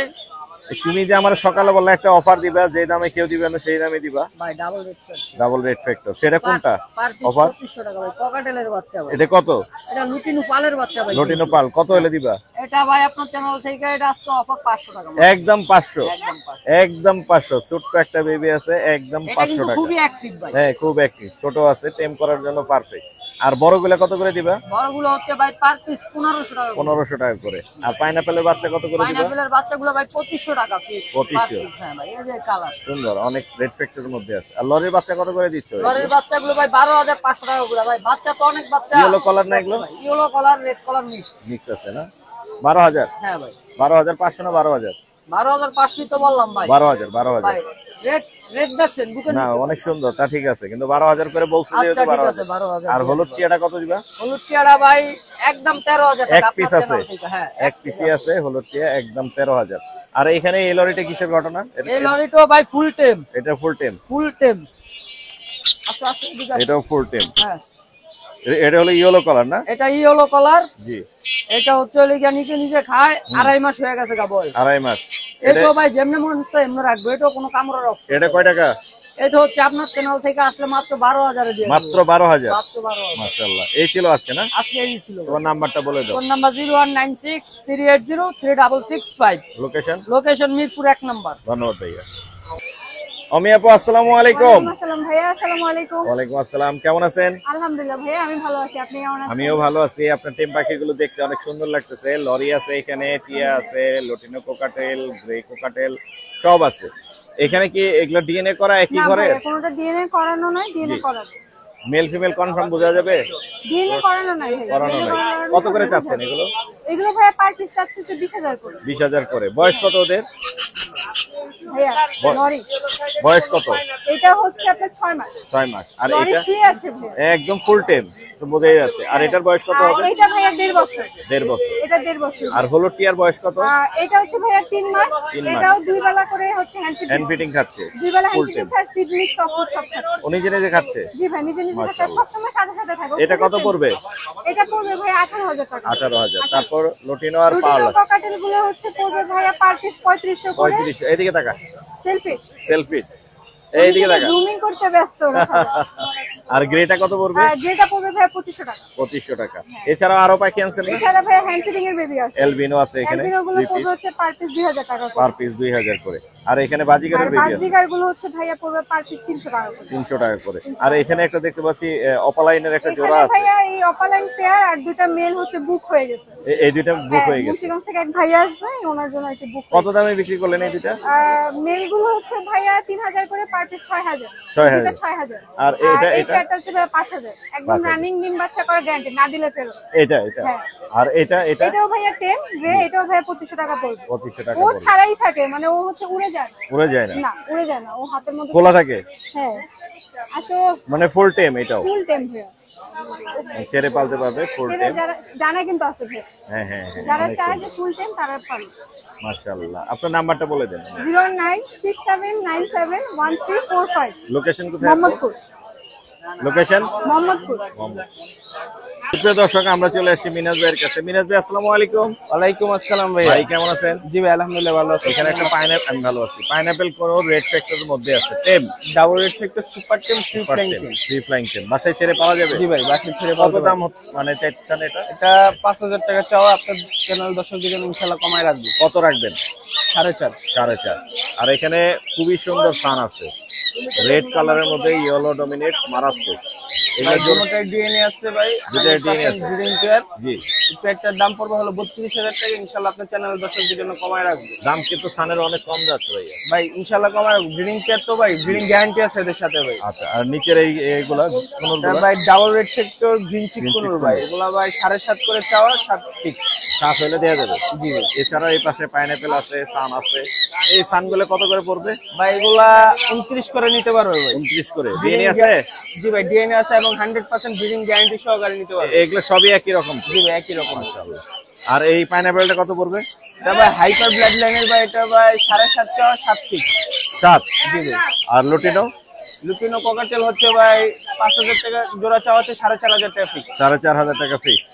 তুমি যে আমার সকালে বললে একটা অফার দিবা, যে দামে কেউ দিবে না সেই দামে দিবা, ভাই, double red double red factor, সেটা কোনটা পার পিস অফার? 2500 টাকা ভাই। পকাটেলের বাচ্চা ভাই। এটা কত? এটা লুটিনু পালের বাচ্চা ভাই। লটিনো পাল কত হলে দিবা? এটা ভাই আপনার চ্যানেল থেকে এটা আসছে অফার 500 টাকা ভাই। একদম 500, একদম 500। একদম 500। ছোট্ট একটা বেবি আছে, একদম এটা 500 কিন্তু টাকা। খুবই অ্যাক্টিভ ভাই। হ্যাঁ, খুব অ্যাক্টিভ, ছোট আছে, টেম করার জন্য পারফেক্ট। আর বড়গুলা কত করে দিবা? বড়গুলো হচ্ছে ভাই পার পিস 1500 টাকা করে। 1500 টাকা করে। আর পাইনাপেলের বাচ্চা কত করে দিবা? পাইনাপেলের বাচ্চাগুলো ভাই 2500 টাকা পিস। 2500 হ্যাঁ ভাই, এই যে কালার। সুন্দর, অনেক রেড ফ্যাক্টরের মধ্যে আছে। আর লরির বাচ্চা কত করে দিচ্ছ? লরির বাচ্চাগুলো ভাই 12,500 টাকা করে ভাই। বাচ্চা তো অনেক বাচ্চা। ইয়েলো কলার না এগুলো? ইয়েলো কলার, রেড কলার মিক্স। মিক্স আছে না? 12,000? হ্যাঁ ভাই, 12,500 না 12,000? 12,500 তো বললাম ভাই। 12,000, ভাই 12,000। রেড রেড দেখছেন বুকের না, নিচে? অনেক সুন্দর, তা ঠিক আছে, কিন্তু 12,000 করে বলছে আচ্ছা, যেহেতু ঠিক আছে, 12,000। 12,000 আর হলুদ টিয়াটা কত দিবা? হলুদ টিয়ারা ভাই একদম 13,000 টাকা। এক আপনার পিস আছে, চ্যানেল থেকে, হ্যাঁ এক পিসই আছে হলুদ টিয়া, একদম 13,000। আর এখানে এই লরিটা কিসের ঘটনা? এই লরিটো ভাই ফুল টেম। এটা ফুল টেম? ফুল টেম। আচ্ছা আচ্ছা, ঠিক আছে। এটাও ফুল টেম। হ্যাঁ, এটা হলো ইয়েলো কালার না? এটা ইয়েলো কলার। জি, এটা হচ্ছে লিগা নিচে নিচে খায়, 2.5 মাস হয়ে গেছে গা বয়স। 2.5 মাস। এটা ভাই যেমনে মন তো এমনি রাখবো, এটা কোনো কামড়ের অপশন। এটা কয় টাকা? এটা হচ্ছে আপনার চ্যানেল থেকে আসলে মাত্র 12,000 এ দিয়ে মাত্র 12,000? মাত্র 12,000। মাশাআল্লাহ। এই ছিল আজকে না? আজকে এই ছিল। তোমার নাম্বারটা বলে দাও। Phone number 01963803665। Location? Location Mirpur 1 number. ধন্যবাদ ভাইয়া। অমি আপু, আসসালামু আলাইকুম। আসসালাম ভাইয়া, আসসালামু আলাইকুম। ওয়ালাইকুম আসসালাম, কেমন আছেন? আলহামদুলিল্লাহ ভাইয়া, আমি ভালো আছি। আপনি কেমন আছেন? আমিও ভালো আছি। আপনার টেম পাখিগুলো দেখতে অনেক সুন্দর লাগতেছে। লরি আছে এখানে, টিয়া আছে, লটিনো কোকাটেল, গ্রে কোকাটেল সব আছে। এখানে কি এগুলো ডিএনএ করা একই না ঘরে? ভাইয়া, কোনোটা ডিএনএ করানো নয়, ডিএনএ করানো। মেল ফিমেল কনফার্ম বোঝা যাবে? ডিএনএ করানো নয় ভাইয়া। করানো DNA নাই। করানো কত করে নয়। চাচ্ছেন এগুলো? এগুলো ভাইয়া পার পিস চাচ্ছে 20,000 করে। 20,000 করে। বয়স কত ওদের? ভাইয়া লরি বয়স কত? এটা হচ্ছে আপনার 6 মাস। 6 মাস। আর লরি এটা শুয়ে আছে ভাইয়া। একদম ফুল টেম, তো বোঝাই যাচ্ছে। আর এটার বয়স কত আর হবে? এটা ভাইয়া 1.5 বছর। 1.5 বছর। এটা 1.5 বছর। আর হলুদ টিয়ার বয়স কত? আর এটা হচ্ছে ভাইয়া 3 মাস। 3 মাস। এটাও 2 বেলা করে হচ্ছে হ্যান্ড ফিডিং। হ্যান্ড ফিটিং খাচ্ছে? 2 বেলা ফুল হ্যান্ড টেম। ফিডিং আর সিড মিক্স সব খাচ্ছে। ও নিজে নিজে খাচ্ছে? জি ভাই, নিজে নিজে খাচ্ছে, মাশাআল্লাহ। সবসময় সাথে সাথে থাকে। এটা কত পড়বে? এটা পড়বে ভাইয়া 18,000 টাকা। 18,000। তারপর লটিনো আর পাল লুটিনো আছে ককাটেল গুলো হচ্ছে পড়বে ভাইয়া পার পিস 3500 করে। 3500। এইদিকে তাকা, সেলফি সেলফি এইদিকে তাকা। জুমিং করতে ব্যস্ত ওরা সবাই। আর গ্রেটা কত পড়বে? আর যেটা পড়বে ভাইয়া 2500 টাকা। 2500 টাকা। এছাড়াও আরো পাখি আনছেন না? এছাড়া ভাইয়া হ্যান্ড ফিডিং এর বেবি আছে। এলবিনো আছে এখানে, এলবিনো গুলো 2 পড়বে পিস, হচ্ছে পার পিস 2000 টাকা করে। পার পিস 2000 করে। আর এখানে আর বাজিগারের বেবি আছে বাজিগার গুলো হচ্ছে ভাইয়া পড়বে পার পিস 300 টাকা করে। 300 টাকা করে। আর এখানে একটা দেখতে পাচ্ছি অপালাইনের একটা জোড়া এখানে আছে। ভাইয়া এই অপালাইন পেয়ার আর দুটো মেল হচ্ছে বুক হয়ে গেছে। এই দুইটা বুক হয়ে গেছে। মুন্সিগঞ্জ থেকে এক ভাইয়া আসবে, ওনার জন্য একটা বুক। কত দামে বিক্রি করলেন এই দুইটা? মেল গুলো হচ্ছে ভাইয়া 3000 করে পার পিস 6000। 6000। দুটো 6000। আর এটা এই এটা পেয়ারটা হচ্ছে ভাইয়া 5000। একদম 5000 রানিং ডিম বাচ্চা করে গ্যারান্টি, না দিলে ফেরত। এটা এটা হ্যাঁ। আর এটা এটা এটাও ভাইয়া 10 গ্রে, এটাও ভাইয়া 2500 টাকা পড়বে। 2500 টাকা ও পড়বে। ছাড়াই থাকে, মানে ও হচ্ছে উড়ে যায় না। উড়ে যায় না? না, উড়ে যায় না, ও হাতের মধ্যে খোলা থাকে? হ্যাঁ। আসো মানে ফুল টেম এটাও? ফুল টেম ভাইয়া। ছেড়ে পালতে পারবে, ফুল সেটা টেম। যারা জানা কিন্তু আছে ভাইয়া। হ্যাঁ হ্যাঁ হ্যাঁ, যারা অনেক চায় সুন্দর। যে ফুল টেম তারা পাবে। মাশাআল্লাহ। আপনার নাম্বারটা বলে দেন। 09679713445। লোকেশন কোথায়? মোহাম্মদপুর। লোকেশন মোহাম্মদপুর। প্রিয় দর্শক, আমরা চলে আসছি মিনাজ ভাইয়ের কাছে। মিনাজ ভাই, আসসালামু আলাইকুম। ওয়ালাইকুম আসসালাম ভাই। ভাই কেমন আছেন? জি ভাই, আলহামদুলিল্লাহ ভালো আছি। এখানে একটা পাইনাপেল, আমি ভালো আছি। পাইনাপেল কোন রেড ফ্যাক্টরের মধ্যে আছে, টেম, ডাবল রেড ফ্যাক্টর সুপার টেম ফ্রি ফ্ল্যাং টেম। Free flying tame. বাসায় ছেড়ে পাওয়া যাবে? জি ভাই, বাকি ছেড়ে কত পাওয়া দাম মানে চাইছেন এটা? এটা 5000 টাকা চাওয়া। আপনার চ্যানেল দর্শক দিকে ইনশাআল্লাহ কমায় রাখবো। কত রাখবেন? 4.5। 4.5। আর এখানে খুবই সুন্দর সান আছে, রেড কালারের মধ্যে ইয়েলো ডমিনেট, মারাত্মক। এগুলো জোড়া দুটোটাই ডিএনএ আছে ভাই। দুটোটাই DNA আছে। Breeding pair. জি, পেয়ারটার দাম পড়বে হলো 32,000 টাকা। ইনশাআল্লাহ আপনার চ্যানেলের দর্শকদের জন্য কমায় রাখবো দাম কিন্তু সানের অনেক কম যাচ্ছে ভাইয়া। ভাই। ইনশাআল্লাহ কমায় রাখবো। ব্রিডিং পেয়ার তো ভাই, ব্রিডিং গ্যারান্টি আছে এদের সাথে ভাই। আচ্ছা, আর নিচের এইগুলা কোনগুলো ভাই ডাবল রেড সেক্টর গ্রিন চিক কোনর ভাই, এগুলা ভাই 7.5 করে চাওয়া, 7 ঠিক। সাত হলে দেওয়া যাবে। জি, এছাড়া এই পাশে পাইনাপেল আছে, সান আছে। এই সানগুলো কত করে পড়বে ভাই? এগুলা 29 করে নিতে পারবে ভাই। 29 করে। ডিএনএ আছে? জি ভাই, ডিএনএ আছে এবং 100% ব্রিডিং গ্যারান্টি সহকারে নিতে পারবে। এগুলো সবই একই রকম? জি ভাই, একই রকম। আর এই পাইনাপেলটা কত পড়বে? এটা ভাই হাইপার ব্লাড লাইনের ভাই, এটা ভাই 7.5 চাওয়া, 7 ঠিক। 7? জি ভাই। আর লুটিনো? লুটিনো ককাটেল হচ্ছে ভাই 5,000 টাকা জোড়া চাওয়া, হচ্ছে 4,500 টাকা ফিক্স। 4,500 টাকা ফিক্স।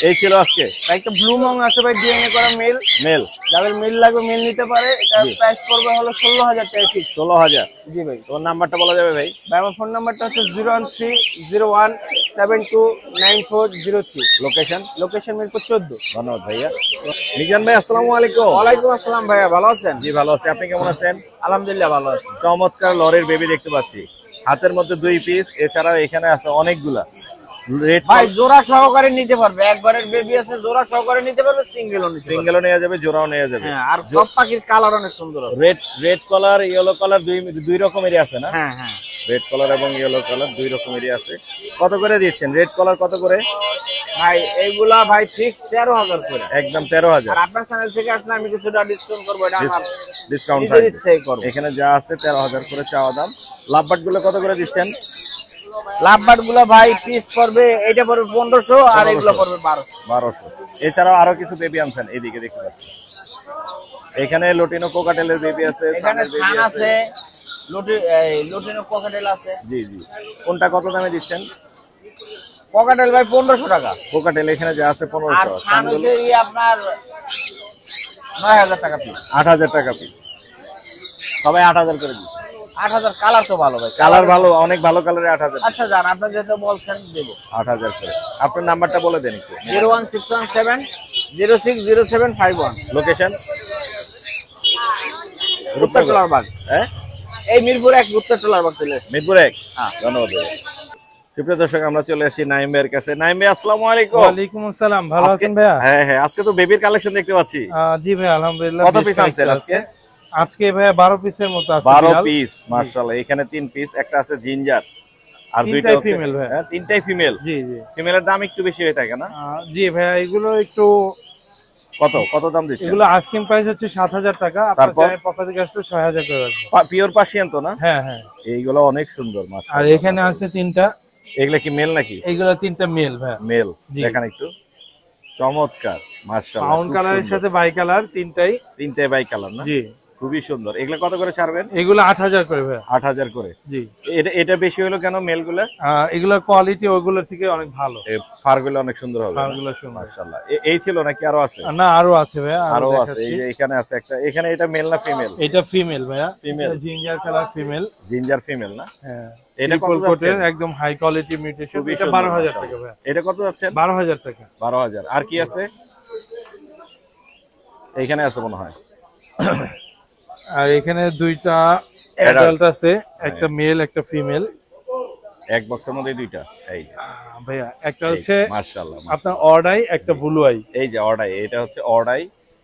এই ছিল আজকে। একটা ব্লু মং আছে ভাই, ডিএনএ করা মেল। মেল? যাদের মেল লাগবে মেল নিতে পারে। এটা প্রাইস পড়বে হলো 16,000 টাকা ফিক্স। 16,000? জি ভাই। তোর নাম্বারটা বলা যাবে ভাই? ভাই আমার ফোন নাম্বারটা হচ্ছে 01301729403। লোকেশন? লোকেশন মিরপুর 14। ধন্যবাদ ভাইয়া। মিজান ভাই, আসসালামু আলাইকুম। ওয়ালাইকুম আসসালাম ভাইয়া, ভালো আছেন? জি, ভালো আছি। আপনি কেমন আছেন? আলহামদুলিল্লাহ ভালো আছি। চমৎকার লরির বেবি দেখতে পাচ্ছি, হাতের মধ্যে 2 পিস। এছাড়াও এখানে আছে অনেকগুলা রেড। ভাই জোড়া সহকারে নিতে পারবে, একবারের বেবি আছে, জোড়া সহকারে নিতে পারবে, সিঙ্গেলও নিতে পারবে। সিঙ্গেলও নেওয়া যাবে, জোড়াও নেওয়া যাবে। হ্যাঁ, আর সব পাখির কালার অনেক সুন্দর হবে। রেড কালার, ইয়েলো কালার, দুই রকমেরই আছে না? হ্যাঁ হ্যাঁ। রেড কালার এবং ইয়েলো কালার 2 রকমেরই আছে। কত করে দিচ্ছেন? রেড কালার কত করে? ভাই এইগুলা ভাই ঠিক 13,000 করে। একদম 13,000। আর আপনার চ্যানেল থেকে আসলে আমি কিছুটা ডিসকাউন্ট করবো, এটা আমার ডিসকাউন্ট নিজের ইচ্ছাই করবো। এখানে যা আছে 13,000 করে চাওয়া দাম। লাভবার্ড গুলো কত করে দিচ্ছেন? লাভবার্ড গুলা ভাই পিস পড়বে, এটা পড়বে 1500 আর এগুলো পড়বে 1200। এছাড়াও আরো কিছু বেবি আনছেন, এইদিকে দেখতে পাচ্ছি। এখানে লুটিনো কোকাটেলের বেবি আছে, এখানে সানের ছান বেবি আছে। আছে, লুটিনো কোকাটেল আছে। জি জি। কোনটা কত দামে দিচ্ছেন? কোকাটেল ভাই 1500 টাকা। কোকাটেল এখানে যা আছে আর 1500। ছান হচ্ছে আপনার 9,000 টাকা পিস। 8,000 টাকা পিস। সবাই 8,000 করে দিচ্ছে। 8,000। কালার তো ভালো ভাই, কালার ভালো, অনেক ভালো কালারে 8,000। আচ্ছা জান, আপনি যেটা বলছেন দেবো। 8,000 করে। আপনার নাম্বারটা বলে দেন একটু। 01617060751। লোকেশন? গুপ্তাটোলার বাগ। হ্যাঁ, এই মিরপুর 1 গুপ্তাটোলার বাগ চলে। মিরপুর 1। ধন্যবাদ ভাই। সুপ্রিয় দর্শক, আমরা চলে আসি নাইম ভাইয়ের কাছে। নাইম ভাই, আসসালামু আলাইকুম। ওয়ালাইকুম আসসালাম, ভালো আছেন ভাইয়া? হ্যাঁ হ্যাঁ, আজকে তো বেবির কালেকশন দেখতে পাচ্ছি। জি ভাই, আলহামদুলিল্লাহ। কত পিস আনছেন আজকে? আজকে ভাইয়া 12 পিসের মতো আছে। 12 পিস, মাশাআল্লাহ। এখানে 3 পিস, একটা আছে জিঞ্জার আর দুইটা তিনটাই ফিমেল ভাই। হ্যাঁ, তিনটাই ফিমেল। জি জি। ফিমেলের দাম একটু বেশি হয়ে থাকে না? জি ভাইয়া, এগুলো একটু কত দাম দিচ্ছেন? এগুলো আস্কিং প্রাইস হচ্ছে 7,000 টাকা। আপনার তারপর? চ্যানেল পক্ষ থেকে আসলে 6,000 করে রাখবো। পিওর পার্সিয়ান তো না? হ্যাঁ হ্যাঁ। এইগুলো অনেক সুন্দর আর মাশাআল্লাহ। এখানে আছে 3টা। এগুলা কি মেল নাকি? এইগুলো 3টা মেল ভাইয়া। মেল। জি। দেখেন একটু, চমৎকার মাশাআল্লাহ। ব্রাউন কালারের সাথে বাই কালার, 3টাই। তিনটাই বাই কালার না? জি। খুবই সুন্দর। এগুলা কত করে ছাড়বেন? এগুলো 8,000 করে ভাইয়া। 8,000 করে। জি। এটা বেশি হলো কেন মেলগুলা? এগুলোর কোয়ালিটি ওগুলোর থেকে অনেক ভালো। ফারগুলো অনেক সুন্দর হবে। ফারগুলো সুন্দর। মাশাআল্লাহ। এই ছিল নাকি আরো আছে? না, আরো আছে ভাইয়া, আরো আছে। দেখাচ্ছি। এই যে এখানে আছে একটা। এখানে এটা মেল না ফিমেল? এটা ফিমেল ভাইয়া। Female। Ginger colour female. Ginger female না? হ্যাঁ। এটা কত ট্রিপল কোটের যাচ্ছে? একদম হাই কোয়ালিটি মিউটেশন। খুবই এটা সুন্দর, 12,000 মাশাআল্লাহ। টাকা ভাইয়া। এটা কত যাচ্ছে? 12,000 টাকা। 12,000। আর কি আছে? এইখানে আছে মনে হয়। আর এখানে 2টা অ্যাডাল্ট আছে, একটা মেল একটা ফিমেল। এক বক্সের মধ্যে 2টা। এই ভাইয়া, একটা হচ্ছে মাশাআল্লাহ। আপনার অর্ডাই, একটা ব্লু আই। এই যে অর্ডাই, এটা হচ্ছে অর্ডাই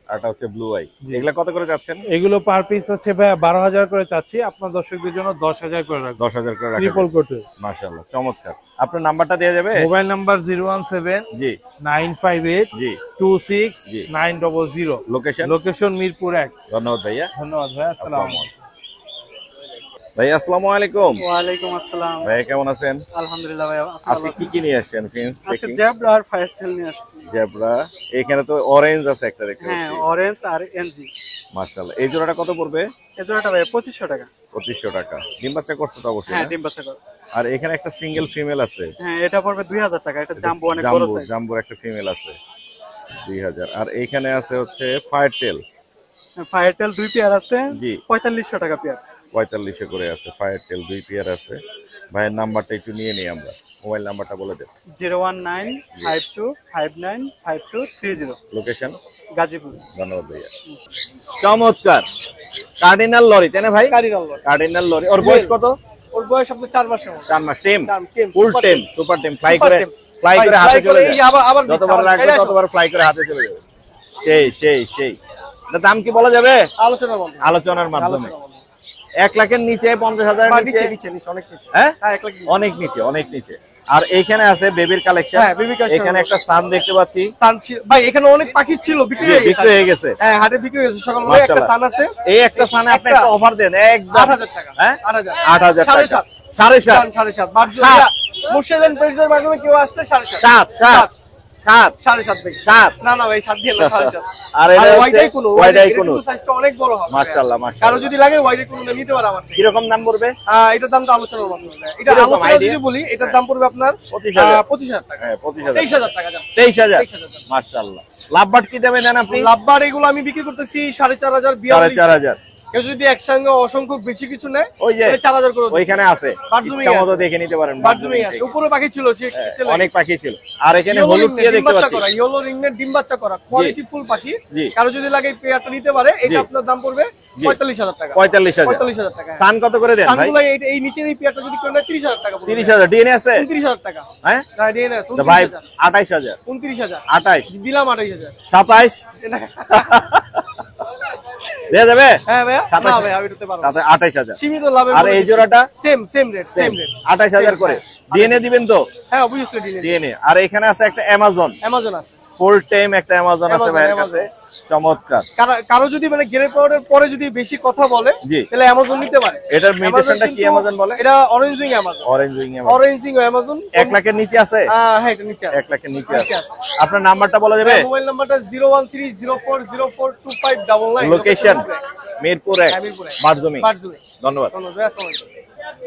আর এটা হচ্ছে ব্লু আই। এগুলা কত করে যাচ্ছেন? এগুলো পার পিস হচ্ছে ভাইয়া 12,000 করে চাচ্ছি। আপনার দর্শকদের জন্য 10,000 করে রাখবো। 10,000 করে রাখবেন। ট্রিপল কোটে। মাশাআল্লাহ, চমৎকার। আপনার নাম্বারটা দেয়া যাবে? মোবাইল নাম্বার 017 জি 958 জি 26 জি। 900। লোকেশন? লোকেশন মিরপুর 1। ধন্যবাদ ভাইয়া। ধন্যবাদ ভাইয়া, আসসালামু আলাইকুম। ভাইয়া আসসালামু আলাইকুম। ওয়ালাইকুম আসসালাম। ভাইয়া কেমন আছেন? আলহামদুলিল্লাহ ভাইয়া। আজকে কি নিয়ে আসছেন? ফিন্স আজকে দেখি। জেব্রা আর ফায়ারটেল নিয়ে আসছি। জেব্রা। এখানে তো অরেঞ্জ আছে একটা দেখতে হ্যাঁ, পাচ্ছি। অরেঞ্জ আর এনজি। মাশাআল্লাহ। এই জোড়াটা কত পড়বে? এই জোড়াটা ভাইয়া 2500 টাকা। 2500 টাকা। ডিম বাচ্চা করছে তো অবশ্যই হ্যাঁ, না? ডিম বাচ্চা করে। আর এখানে একটা সিঙ্গেল ফিমেল আছে। হ্যাঁ, এটা পড়বে 2,000 টাকা। এটা জাম্বো, অনেক বড় সাইজ। জাম্বুর একটা ফিমেল আছে 2,000। আর এখানে আছে হচ্ছে ফায়ারটেল। ফায়ারটেল 2 পেয়ার আছে। জি। 4500 টাকা পেয়ার। 4500 করে আছে। ফায়ারটেল 2 পেয়ার আছে। ভাইয়ের নাম্বারটা একটু নিয়ে নিই আমরা। মোবাইল নাম্বারটা বলে দেন। 01952525230। লোকেশন? গাজীপুর। ধন্যবাদ ভাইয়া। চমৎকার কার্ডিনাল লরি, তাই না ভাই? কারিগর। Cardinal lorry. ওর বয়স কত? ওর বয়স আপনার 4 মাসের মতো। 4 মাস টেম, টেম, ফুল সুপার টেম, টেম। সুপার টেম, ফ্লাই সুপার করে টেম। ফ্লাই করে হাতে চলে এই যে যায়। আবার যতবার রাখবে এই যে ততবার ফ্লাই করে হাতে চলে যাবে। সেই এটা দাম কি বলা যাবে? আলোচনা বন্ধ। আলোচনার মাধ্যমে। আলোচনা বন্ধ। 1 লাখের নিচে, 50,000 বা এর নিচে, নিচে অনেক নিচে। হ্যাঁ হ্যাঁ 1 লাখ নিচে। অনেক নিচে। আর এইখানে আছে বেবির কালেকশন। হ্যাঁ, baby collection এখানে একটা সান দেখতে পাচ্ছি, সান ভাই এখানে অনেক পাখি ছিল, বিক্রি হয়ে গেছে। বিক্রি হয়ে গেছে। হ্যাঁ হাটে বিক্রি হয়ে গেছে সকালবেলা। একটা মাশাআল্লাহ। সান আছে, এই একটা সানে আপনি একটা অফার দেন একদম 8,000 টাকা। হ্যাঁ 8,000 8,000 টাকা। 7.5 7.5 7.5 বারজুলিয়া মুর্শিদাবাদ পেজের মাধ্যমে কেউ আসলে 7.5 7 7.5 ভাই। 7 না ভাই 7 দিয়ে না 7.5। আর এটা হচ্ছে ওয়াইডাই কোনো ওয়াইডাই কোনো সাইজটা অনেক বড় হবে। মাশাআল্লাহ কারো মাশাআল্লাহ। যদি লাগে ওয়াইডাই কোনো নিতে পারে আমার থেকে। কি রকম দাম পড়বে? এটার দামটা আলোচনার মাধ্যমে হবে। এটা কিরকম আলোচনা idea? যদি বলি এটার দাম পড়বে আপনার 25,000 25,000 টাকা। হ্যাঁ 25,000 23,000 টাকা দাম। 23,000 মাশাআল্লাহ। লাভবাট কি দামে দেন আপনি? লাভবার এগুলো আমি বিক্রি করতেছি 4,500 4,500। কেউ যদি একসঙ্গে অসংখ্য বেশি কিছু নেয় ওই যে 4,000 করে দিচ্ছি। ওইখানে আছে, বারজুমি ইচ্ছা মতো আছে। দেখে নিতে পারেন। বারজুমি আছে, উপরে পাখি ছিল সে ছেলে। অনেক পাখি ছিল। আর এখানে হলুদ টিয়া দেখতে পাচ্ছি। ইয়েলো রিংনেট ডিম বাচ্চা করা কোয়ালিটি ফুল পাখি। জি। কারো যদি লাগে এই পেয়ারটা নিতে পারে, এটা জি। আপনার দাম পড়বে জি। 45,000 টাকা। 45,000 টাকা। সান কত করে দেন ভাই? সানগুলো এই নিচের এই পেয়ারটা যদি করে নেয় 30,000 টাকা পড়বে। 30,000 ডিএনএ আছে? 29,000 টাকা। হ্যাঁ না ডিএনএ আছে তো ভাই 29,000 28,000 29,000 28 দিলাম 28,000 27 দেয়া যাবে? হ্যাঁ ভাইয়া। 27,000 না ভাই আমি দিতে পারবো না। তাতে 28,000। সীমিত লাভে আর এই জোড়াটা সেম রেট। 28,000 করে। ডিএনএ দিবেন তো? হ্যাঁ অবভিয়াসলি ডিএনএ। ডিএনএ। আর এখানে আছে একটা অ্যামাজন, অ্যামাজন আছে। ফুল টাইম একটা অ্যামাজন আছে Amazon, ভাইয়ের Amazon। কাছে। চমৎকার। কারো যদি মানে গ্রে পাউডার পরে যদি বেশি কথা বলে জি। তাহলে অ্যামাজন নিতে পারে। এটার মিউটেশনটা কি অ্যামাজন বলে? এটা অরেঞ্জিং অ্যামাজন। অরেঞ্জিং অ্যামাজন। অরেঞ্জিং অ্যামাজন 1 লাখের নিচে আছে? হ্যাঁ এটা নিচে আছে। 1 লাখের নিচে আছে। আপনার নাম্বারটা বলা যাবে? মোবাইল নাম্বারটা 01304042599। লোকেশন মিরপুর 1 হ্যাঁ, মিরপুর 1 বারজুমি। বারজুমি। ধন্যবাদ। ধন্যবাদ। আসসালামু আলাইকুম।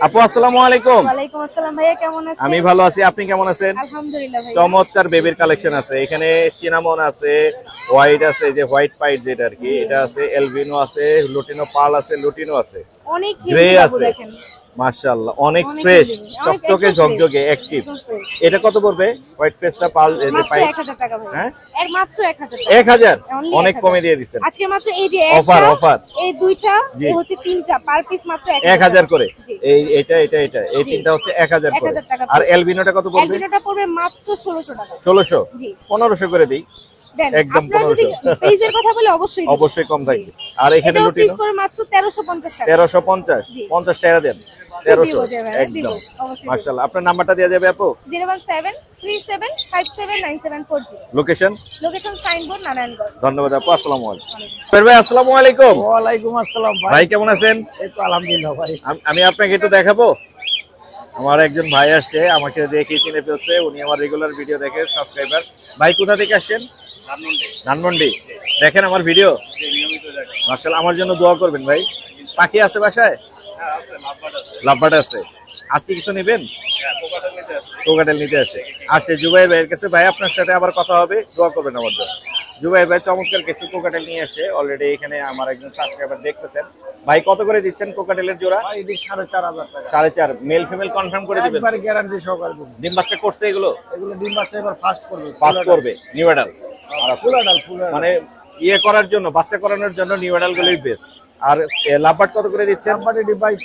আপু আসসালামু আলাইকুম। ওয়ালাইকুম আসসালাম ভাইয়া, কেমন আছেন? আমি ভালো আছি, আপনি কেমন আছেন? আলহামদুলিল্লাহ ভাইয়া। চমৎকার বেবির কালেকশন আছে এখানে। চিনামন আছে, হোয়াইট আছে, যে হোয়াইট পাইট যেটা আর কি, এটা আছে, এলবিনো আছে, লুটিনো পাল আছে, লুটিনো আছে, অনেক গ্রে হেভি আছে। দেখেন। মাশাআল্লাহ অনেক অনেক ফ্রেশ, heavy, অনেক চকচকে একদম ঝকঝকে fresh, অ্যাক্টিভ। একদম fresh। এটা কত পড়বে? হোয়াইট ফেসটা পাল এই যে মাত্র পাইট 1,000 টাকা ভাইয়া। হ্যাঁ? মাত্র 1,000 টাকা। 1,000 Only অনেক 1,000 কমে দিয়ে দিচ্ছেন। আজকে মাত্র এই যে Offer, একটা, offer। এই দুইটা, জি। এই হচ্ছে তিনটা, পার পিস মাত্র 1,000 করে। জি। এই এটা এই জি। তিনটা হচ্ছে 1,000 করে। 1,000 টাকা আর piece। এলবিনোটা কত পড়বে? অ্যালবিনোটা পড়বে মাত্র 1,600 টাকা। 1600 জি। 1500 করে দিই। দেন একদম আপনারা যদি 1500 পেজের কথা বলে অবশ্যই দিন। অবশ্যই কম থাকবে। আর এখানে এটাও পিস লুটিনো করে মাত্র 1350 টাকা। 1350 জি। 50 টাকা দেন। দিব 1300 যাবে, একদম। দিব, অবশ্যই দিব। মাশাআল্লাহ। আপনার নাম্বারটা দেওয়া যাবে আপু? 01737579740। লোকেশন? Location signboard Narayanganj. ধন্যবাদ আপু। আসসালামু আলাইকুম। ভাই আসসালামু আলাইকুম। ওয়ালাইকুম আসসালাম ভাই। ভাই কেমন আছেন? এই তো আলহামদুলিল্লাহ ভাই। আমি আপনাকে একটু দেখাবো। আমার একজন ভাই আসছে, আমাকে দেখে চিনে ফেলছে, উনি আমার রেগুলার ভিডিও দেখে, সাবস্ক্রাইবার। ভাই কোথা থেকে আসছেন? ধানমন্ডি। দেখেন আমার ভিডিও? মাশাআল্লাহ। আমার জন্য দোয়া করবেন ভাই। পাখি আছে বাসায়? লাভবার্ড আছে। আজকে কিছু নেবেন? কোকাটেল নিতে আসে। আসছে জুবাই ভাইয়ের কাছে। ভাই আপনার সাথে আবার কথা হবে, দোয়া করবেন আমার জন্য। জুবাই ভাই চমৎকার কিছু কোকাটেল নিয়ে আসে অলরেডি। এখানে আমার একজন সাবস্ক্রাইবার দেখতেছেন। ভাই কত করে দিচ্ছেন কোকাটেলের জোড়া? ভাই এটি 4,500 টাকা। 4.5 মেল ফিমেল কনফার্ম করে দিবেন? একবার গ্যারান্টি সহকারে দেব। ডিম বাচ্চা করছে এগুলো? এগুলো ডিম বাচ্চা এবার ফাস্ট করবে। পাস করবে নিউ অ্যাডাল। Full adult. মানে ইয়ে করার জন্য, বাচ্চা করানোর জন্য নিউ অ্যাডাল গুলোই বেস্ট। আর লাভবার্ড কত করে দিচ্ছেন? নাম্বারে ডিভাইস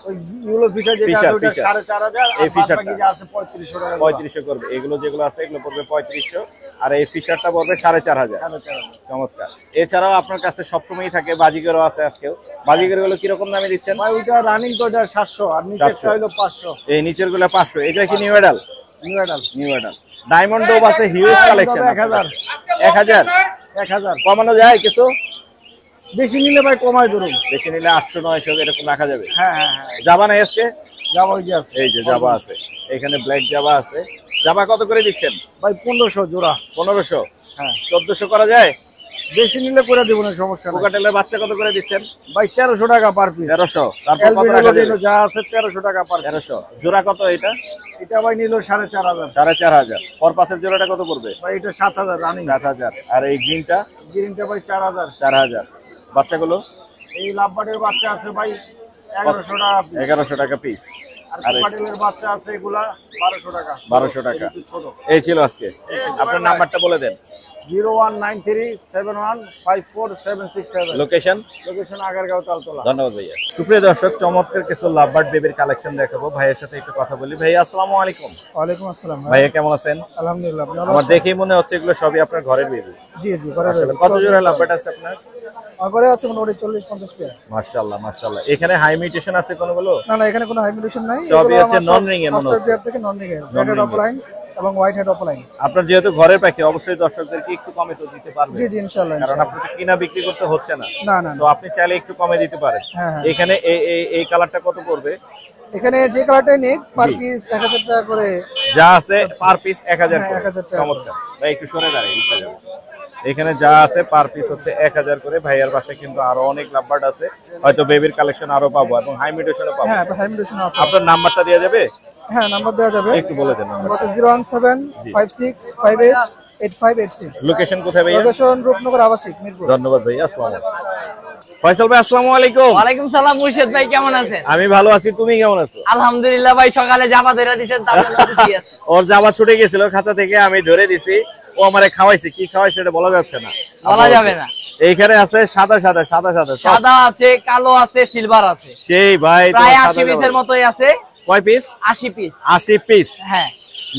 ওই ইউলো ফিশার যেটা ফিশার, আছে ওটা ফিশার। 4,500 এই ফিশারটা? যা আছে 3500 টাকা। 3500 করবে। এগুলো যেগুলো আছে এগুলো পড়বে 3500। আর এই ফিশারটা পড়বে 4,500। 4,500। চমৎকার। এছাড়াও আপনার কাছে সবসময়ই থাকে বাজিগরও আছে আজকেও। বাজিগর গুলো কিরকম দামে দিচ্ছেন? ভাই ওইটা রানিং তো ওটা 700 আর নিচেরটা 700 হলো 500। এই নিচের গুলো 500। এটা কি new adult? New adult. New adult. Diamond dove আছে, হিউজ কালেকশন। 1000 1000 1000 কমানো যায় কিছু? বেশি নিলে ভাই কমাই ধরুন। বেশি নিলে 800 900 এরকম রাখা যাবে। হ্যাঁ হ্যাঁ হ্যাঁ জাবা নাই আজকে? যাবো ওই যে আছে। এই যে জাবা আছে, এখানে ব্ল্যাক জাবা আছে। জাবা কত করে দিচ্ছেন? ভাই 1500 জোড়া। 1500? হ্যাঁ 1400 করা যায়? বেশি নিলে করে দেব না, সমস্যা নাই। কোকাটেলের বাচ্চা কত করে দিচ্ছেন? ভাই 1300 টাকা পার পিস। 1300। তারপর কত রাখা যাবে? যা আছে 1300 টাকা পার পিস। 1300। জোড়া কত এটা? এটা ভাই নিল 4500। 4500। পরপাসের জোড়াটা কত করবে? ভাই এটা 7000 রানিং। 7000। আর এই গ্রিনটা? গ্রিনটা ভাই 4000। 4000। বাচ্চাগুলো? এই লাভবার্ডের বাচ্চা আছে ভাই 1100 টাকা পিস। 1100 টাকা পিস। আর কোকাটেলের বাচ্চা আছে এগুলা 1200 টাকা। 1200 টাকা। ছোট। এই ছিল আজকে। আপনার নাম্বারটা বলে দেন। 0193715477 লোকেশন লোকেশন আগারগাঁও তালতলা। ধন্যবাদ ভাইয়া। সুপ্রিয় দর্শক, চমৎকার কিছু লাভবার্ড বেবির কালেকশন দেখাবো। ভাইয়ের সাথে একটু কথা বলি। ভাইয়া আসসালামু আলাইকুম। ওয়ালাইকুম আসসালাম। ভাইয়া কেমন আছেন? আলহামদুলিল্লাহ, আপনি ভালো আমার আছেন? দেখেই মনে হচ্ছে এগুলো সবই আপনার ঘরের বেবি। জি জি, ঘরে আসলে কত জোড়া লাভবার্ড আছে আপনার? ঘরে আছে মোটামুটি 40-50 পেয়ার। মাশাআল্লাহ মাশাআল্লাহ। এখানে হাই মিউটেশন আছে কোনগুলো? না না, এখানে কোনো হাই মিউটেশন নাই। সবই হচ্ছে নন রিং এর মনে হচ্ছে। পেয়ার থেকে নন রিং এর, রেড হেড অফলাইন এবং হোয়াইট হেড অফলাইন। আপনার যেহেতু ঘরের পাখি, অবশ্যই দর্শকদেরকে একটু কমে তো দিতে পারবেন। জি জি, ইনশাআল্লাহ। কারণ আপনি তো কিনা বিক্রি করতে হচ্ছে না। না না তো আপনি চাইলে একটু কমে দিতে পারেন। হ্যাঁ, হ্যাঁ। এখানে এই কালারটা কত পড়বে? এখানে যে কালারটাই নিক পার পিস 1000 টাকা করে যা আছে পার পিস 1000 হ্যাঁ, করে। 1000 টাকা। চমৎকার ভাই, একটু সরে দাঁড়াই ইচ্ছা যাবে। এখানে যা আছে পার পিস হচ্ছে 1000 করে। ভাইয়ার বাসায় কিন্তু আরো অনেক লাভবার্ড আছে, হয়তো বেবির কালেকশন আরো পাবো এবং হাই মিউটেশনও পাবো। হ্যাঁ, হাই মিউটেশন আছে। আপনার নাম্বারটা দেওয়া যাবে? হ্যাঁ, নাম্বার দেওয়া যাবে। একটু বলে দেন নাম্বার। 01756588586। লোকেশন কোথায় ভাইয়া? লোকেশন রূপনগর আবাসিক, মিরপুর। ধন্যবাদ ভাই। আসসালামু আলাইকুম। ফয়সাল ভাই আসসালামু আলাইকুম। ওয়ালাইকুম সালাম মুর্শিদ ভাই, কেমন আছেন? আমি ভালো আছি, তুমি কেমন আছো? আলহামদুলিল্লাহ ভাই, সকালে জামা ধরে দিয়েছেন, তারপর খুশি আছি। ওর জামা ছুটে গেছিল খাঁচা থেকে, আমি ধরে দিছি। ও আমারে খাওয়াইছে, কি খাওয়াইছে এটা বলা যাচ্ছে না। বলা যাবে না। এইখানে আছে সাদা সাদা সাদা সাদা সব। সাদা আছে, কালো আছে, সিলভার আছে, সেই ভাই প্রায় তোমার 80 সাদা পিসের জামা। মতোই আছে। কয় পিস? 80 পিস। 80 পিস। হ্যাঁ,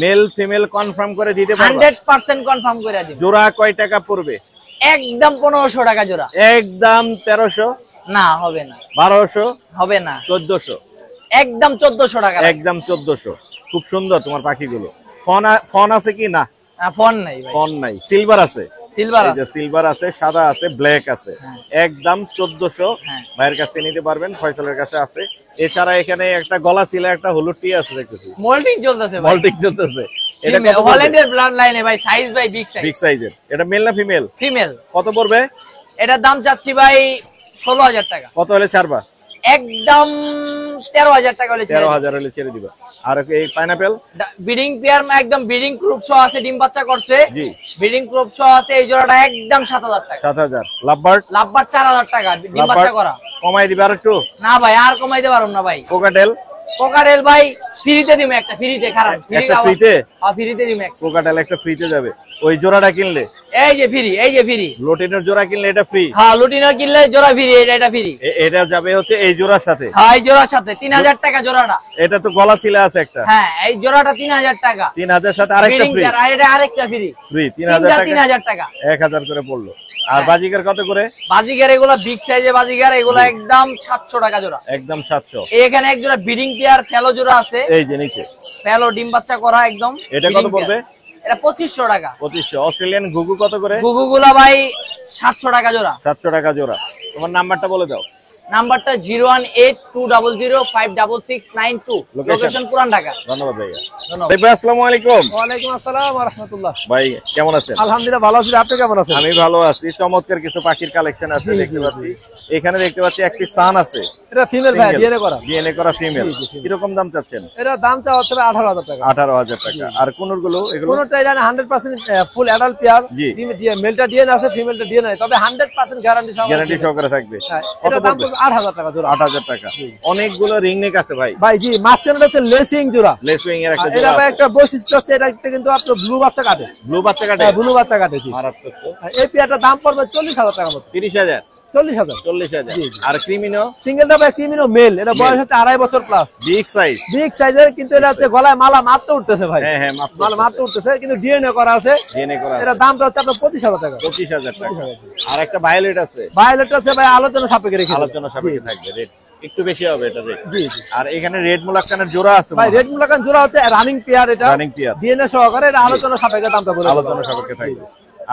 মেল ফিমেল কনফার্ম করে দিতে পারবা? 100% কনফার্ম করে দিন। জোড়া কয় টাকা পড়বে? একদম 1500 টাকা জোড়া। একদম 1300? না, হবে না। 1200? হবে না। 1400? একদম 1400 টাকা। একদম 1400। খুব সুন্দর তোমার পাখিগুলো। ফোন আছে কি? না, ফোন নাই ভাই। ফোন নাই। সিলভার আছে? সিলভার এই আছে। যে সিলভার আছে, সাদা আছে, ব্ল্যাক আছে। একদম 1400। হ্যাঁ। ভাইয়ের কাছে নিতে পারবেন, ফয়সালের কাছে আছে। এছাড়া এখানে একটা গলা ছিল, একটা হলুদ টি আছে দেখতেছি। মোল্ডিং চলতেছে ভাই। মল্টিক চলতেছে। এটা কত পড়বে? হল্যান্ডের ব্লাড লাইনে ভাই, সাইজ ভাই বিগ সাইজ। বিগ সাইজের। এটা মেল না ফিমেল? ফিমেল। কত পড়বে? এটার দাম চাচ্ছি ভাই 16000 টাকা। কত হলে ছাড়বা? একদম 13000 টাকা হলে ছেড়ে 13000 হলে ছেড়ে দিবা। আর এই পাইনাপেল? ব্রিডিং পেয়ার একদম ব্রিডিং গ্রুপ সহ আছে, ডিম বাচ্চা করছে। জি। ব্রিডিং গ্রুপ সহ আছে, এই জোড়াটা একদম 7000 টাকা। 7000। লাভবার্ড? লাভবার 4000 টাকা, ডিম বাচ্চা করা। কমাই দিবা আর একটু? না ভাই, আর কমাইতে পারবো না ভাই। কোকাটেল? কোকারেল ভাই ফ্রিতে দিমে একটা, ফ্রিতে। খারাপ একটা ফ্রিতে? হ্যাঁ, ফ্রিতে দিমে একটা। কোকাটেল একটা ফ্রিতে যাবে। ওই জোড়াটা কিনলে? এই যে ফ্রি, এই যে ফ্রি। লোটিনের জোড়া কিনলে এটা ফ্রি? হ্যাঁ, লুটিনো কিনলে জোড়া ফ্রি, এটা ফ্রি। এটা যাবে হচ্ছে এই জোড়ার সাথে? হ্যাঁ, এই জোড়ার সাথে 3000 টাকা জোড়াটা। এটা তো গলা ছিলে আছে একটা। হ্যাঁ, এই জোড়াটা 3000 টাকা। 3000 সাথে আরেকটা ব্রিডিং ফ্রি? পেয়ার, আর এটা আরেকটা ফ্রি। ফ্রি 3000 টাকা। 3000 টাকা। 1000 করে পড়লো। আর বাজিকার কত করে? বাজিগার এগুলো বিগ সাইজের বাজিগার, এগুলো একদম 700 টাকা জোড়া। একদম 700। এখানে এক জোড়া ব্রিডিং পেয়ার ফেলো জোড়া আছে। এই যে নিচে ফেলো ডিম বাচ্চা করা একদম। এটা কত breeding পড়বে? pair। এটা 2500 টাকা। 2500। অস্ট্রেলিয়ান ঘুঘু কত করে? গুগুগুলা ভাই 700 টাকা জোড়া। 700 টাকা জোড়া। তোমার নাম্বারটা বলে দাও। নাম্বারটা 01820056692। Location? লোকেশন পুরান ঢাকা। ধন্যবাদ ভাইয়া। ধন্যবাদ। ভাই আসসালামু আলাইকুম। ওয়ালাইকুম আসসালাম ওয়া রাহমাতুল্লাহ। ভাই কেমন আছেন? আলহামদুলিল্লাহ, ভালো আছি। আপনি কেমন আছেন? আমি ভালো আছি। চমৎকার কিছু পাখির কালেকশন আছে দেখতে পাচ্ছি। এখানে দেখতে পাচ্ছি একটি সান আছে। এটা ফিমেল ভাই, ডিএনএ করা। ডিএনএ করা ফিমেল। কিরকম দাম চাচ্ছেন? এটা দাম চাওয়া হচ্ছে 18000 টাকা। 18000 টাকা। আর কোনগুলো? এগুলো কোনটা জানেন 100% ফুল অ্যাডাল্ট পেয়ার। জি। মেলটা ডিএনএ আছে, ফিমেলটা ডিএনএ নাই, তবে 100% গ্যারান্টি সহকারে। গ্যারান্টি সহকারে থাকবে। কত এটা দাম পড়বে? 8000 টাকা জোড়া। 8000 টাকা। অনেকগুলো রিং নেক আছে ভাই। ভাই জি, মাঝখানে হচ্ছে লেসিং জোড়া। লেসুইং এর একটা এটা জোড়া ভাই আছে। একটা বৈশিষ্ট্য হচ্ছে, এটা কিন্তু আপনার ব্লু বাচ্চা কাটে। ব্লু বাচ্চা কাটে? ব্লু বাচ্চা কাটে জি। মারাত্মক তো। এই পেয়ারটার দাম পড়বে 40000 টাকা মতো। 30000? 40000। 40000। আর ক্রিমিনো? সিঙ্গেলটা ভাই ক্রিমিনো মেল, এটা বয়স হচ্ছে 2.5 বছর প্লাস। Big size? বিগ সাইজের, কিন্তু এটা হচ্ছে গলায় মালা মাত্র উঠতেছে ভাই। হ্যাঁ হ্যাঁ, মাত্র মালা মাত্র উঠতেছে, কিন্তু ডিএনএ করা আছে। ডিএনএ করা এটা আছে। দামটা হচ্ছে আপনার 25000 টাকা। 25000 টাকা। আর একটা ভায়োলেট আছে? ভায়োলেট হচ্ছে ভাই আলোচনা সাপেক্ষে রেখে দেব। আলোচনা সাপেক্ষে থাকবে। রেট একটু বেশি হবে এটা রেট। জি জি। আর এখানে রেড মুলাক্কানের জোড়া আছে ভাই রেড মুলাকান জোড়া হচ্ছে রানিং পেয়ার, এটা রানিং পেয়ার। ডিএনএ সহকারে, এটা আলোচনা সাপেক্ষে দামটা বলে দেব। আলোচনা সাপেক্ষে থাকবে।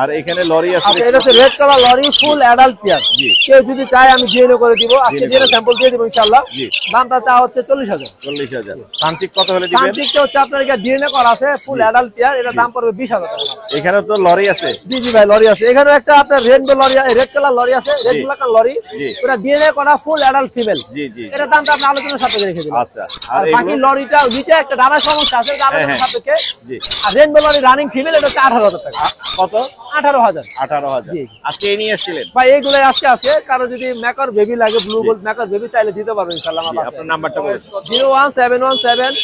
আর এখানে লরি আছে? আচ্ছা, এটা হচ্ছে red colour lory, full adult pair. জি। কেউ যদি চায় আমি ডিএনএ করে দিব, আজকে ডিএনএ স্যাম্পল দিয়ে দিব ইনশাআল্লাহ। জি। দামটা চা হচ্ছে 40000। 40000। সানচিক কত হলে দিবেন? সানচিকটা হচ্ছে আপনার এটা ডিএনএ করা আছে, ফুল অ্যাডাল্ট পেয়ার, এটা দাম পড়বে 20000 টাকা। এখানে তো লরি আছে? জি জি ভাই, লরি আছে। এখানে একটা আপনার rainbow lory, red colour lory আছে, রেড মুলাকান লরি। জি। এটা ডিএনএ করা, ফুল অ্যাডাল্ট ফিমেল। জি জি। এটা দামটা আপনি আলোচনার সাপেক্ষে রেখে দিবেন। আচ্ছা। আর আর বাকি এগুলো? লরিটা নিচে একটা ডানা সমস্যা আছে, এটা আলোচনার হ্যাঁ। সাপেক্ষে। জি। আর রেনবো লরি রানিং ফিমেল, এটা হচ্ছে 18000 টাকা। কত? 18000। 18000। জি। আজকে এই নিয়ে এসেছিলেন? ভাই এইগুলো আজকে আছে, কারো যদি মেকার বেবি লাগে, ব্লু গোল্ড মেকার বেবি চাইলে দিতে পারবেন ইনশাআল্লাহ। আমার আপনার নাম্বারটা বলুন। 01717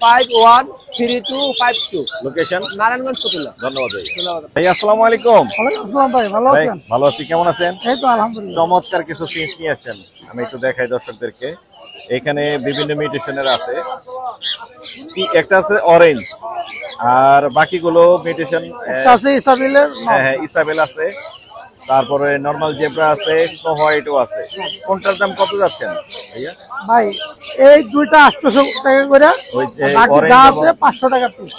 513252 লোকেশন নারায়ণগঞ্জ কুতুলা। ধন্যবাদ ভাই। ভাই আসসালামু আলাইকুম। ওয়ালাইকুম আসসালাম ভাই, ভালো ভাই আছেন? ভালো আছি, কেমন আছেন? এই তো আলহামদুলিল্লাহ। চমৎকার কিছু সিন্স নিয়ে আসছেন, আমি একটু দেখাই দর্শকদেরকে। এখানে বিভিন্ন মিউটেশনের আছে, একটা আছে অরেঞ্জ আর বাকিগুলো মিউটেশন। একটা আছে ইসাবেলের, হ্যাঁ হ্যাঁ, ইসাবেল আছে, তারপরে নরমাল জেব্রা আছে, স্নো হোয়াইটও আছে। কোনটার দাম কত যাচ্ছেন ভাইয়া? ভাই এই দুইটা 800 টাকা করে, ওই যে বাকি orange যা এবং- আছে 500 টাকা পিস।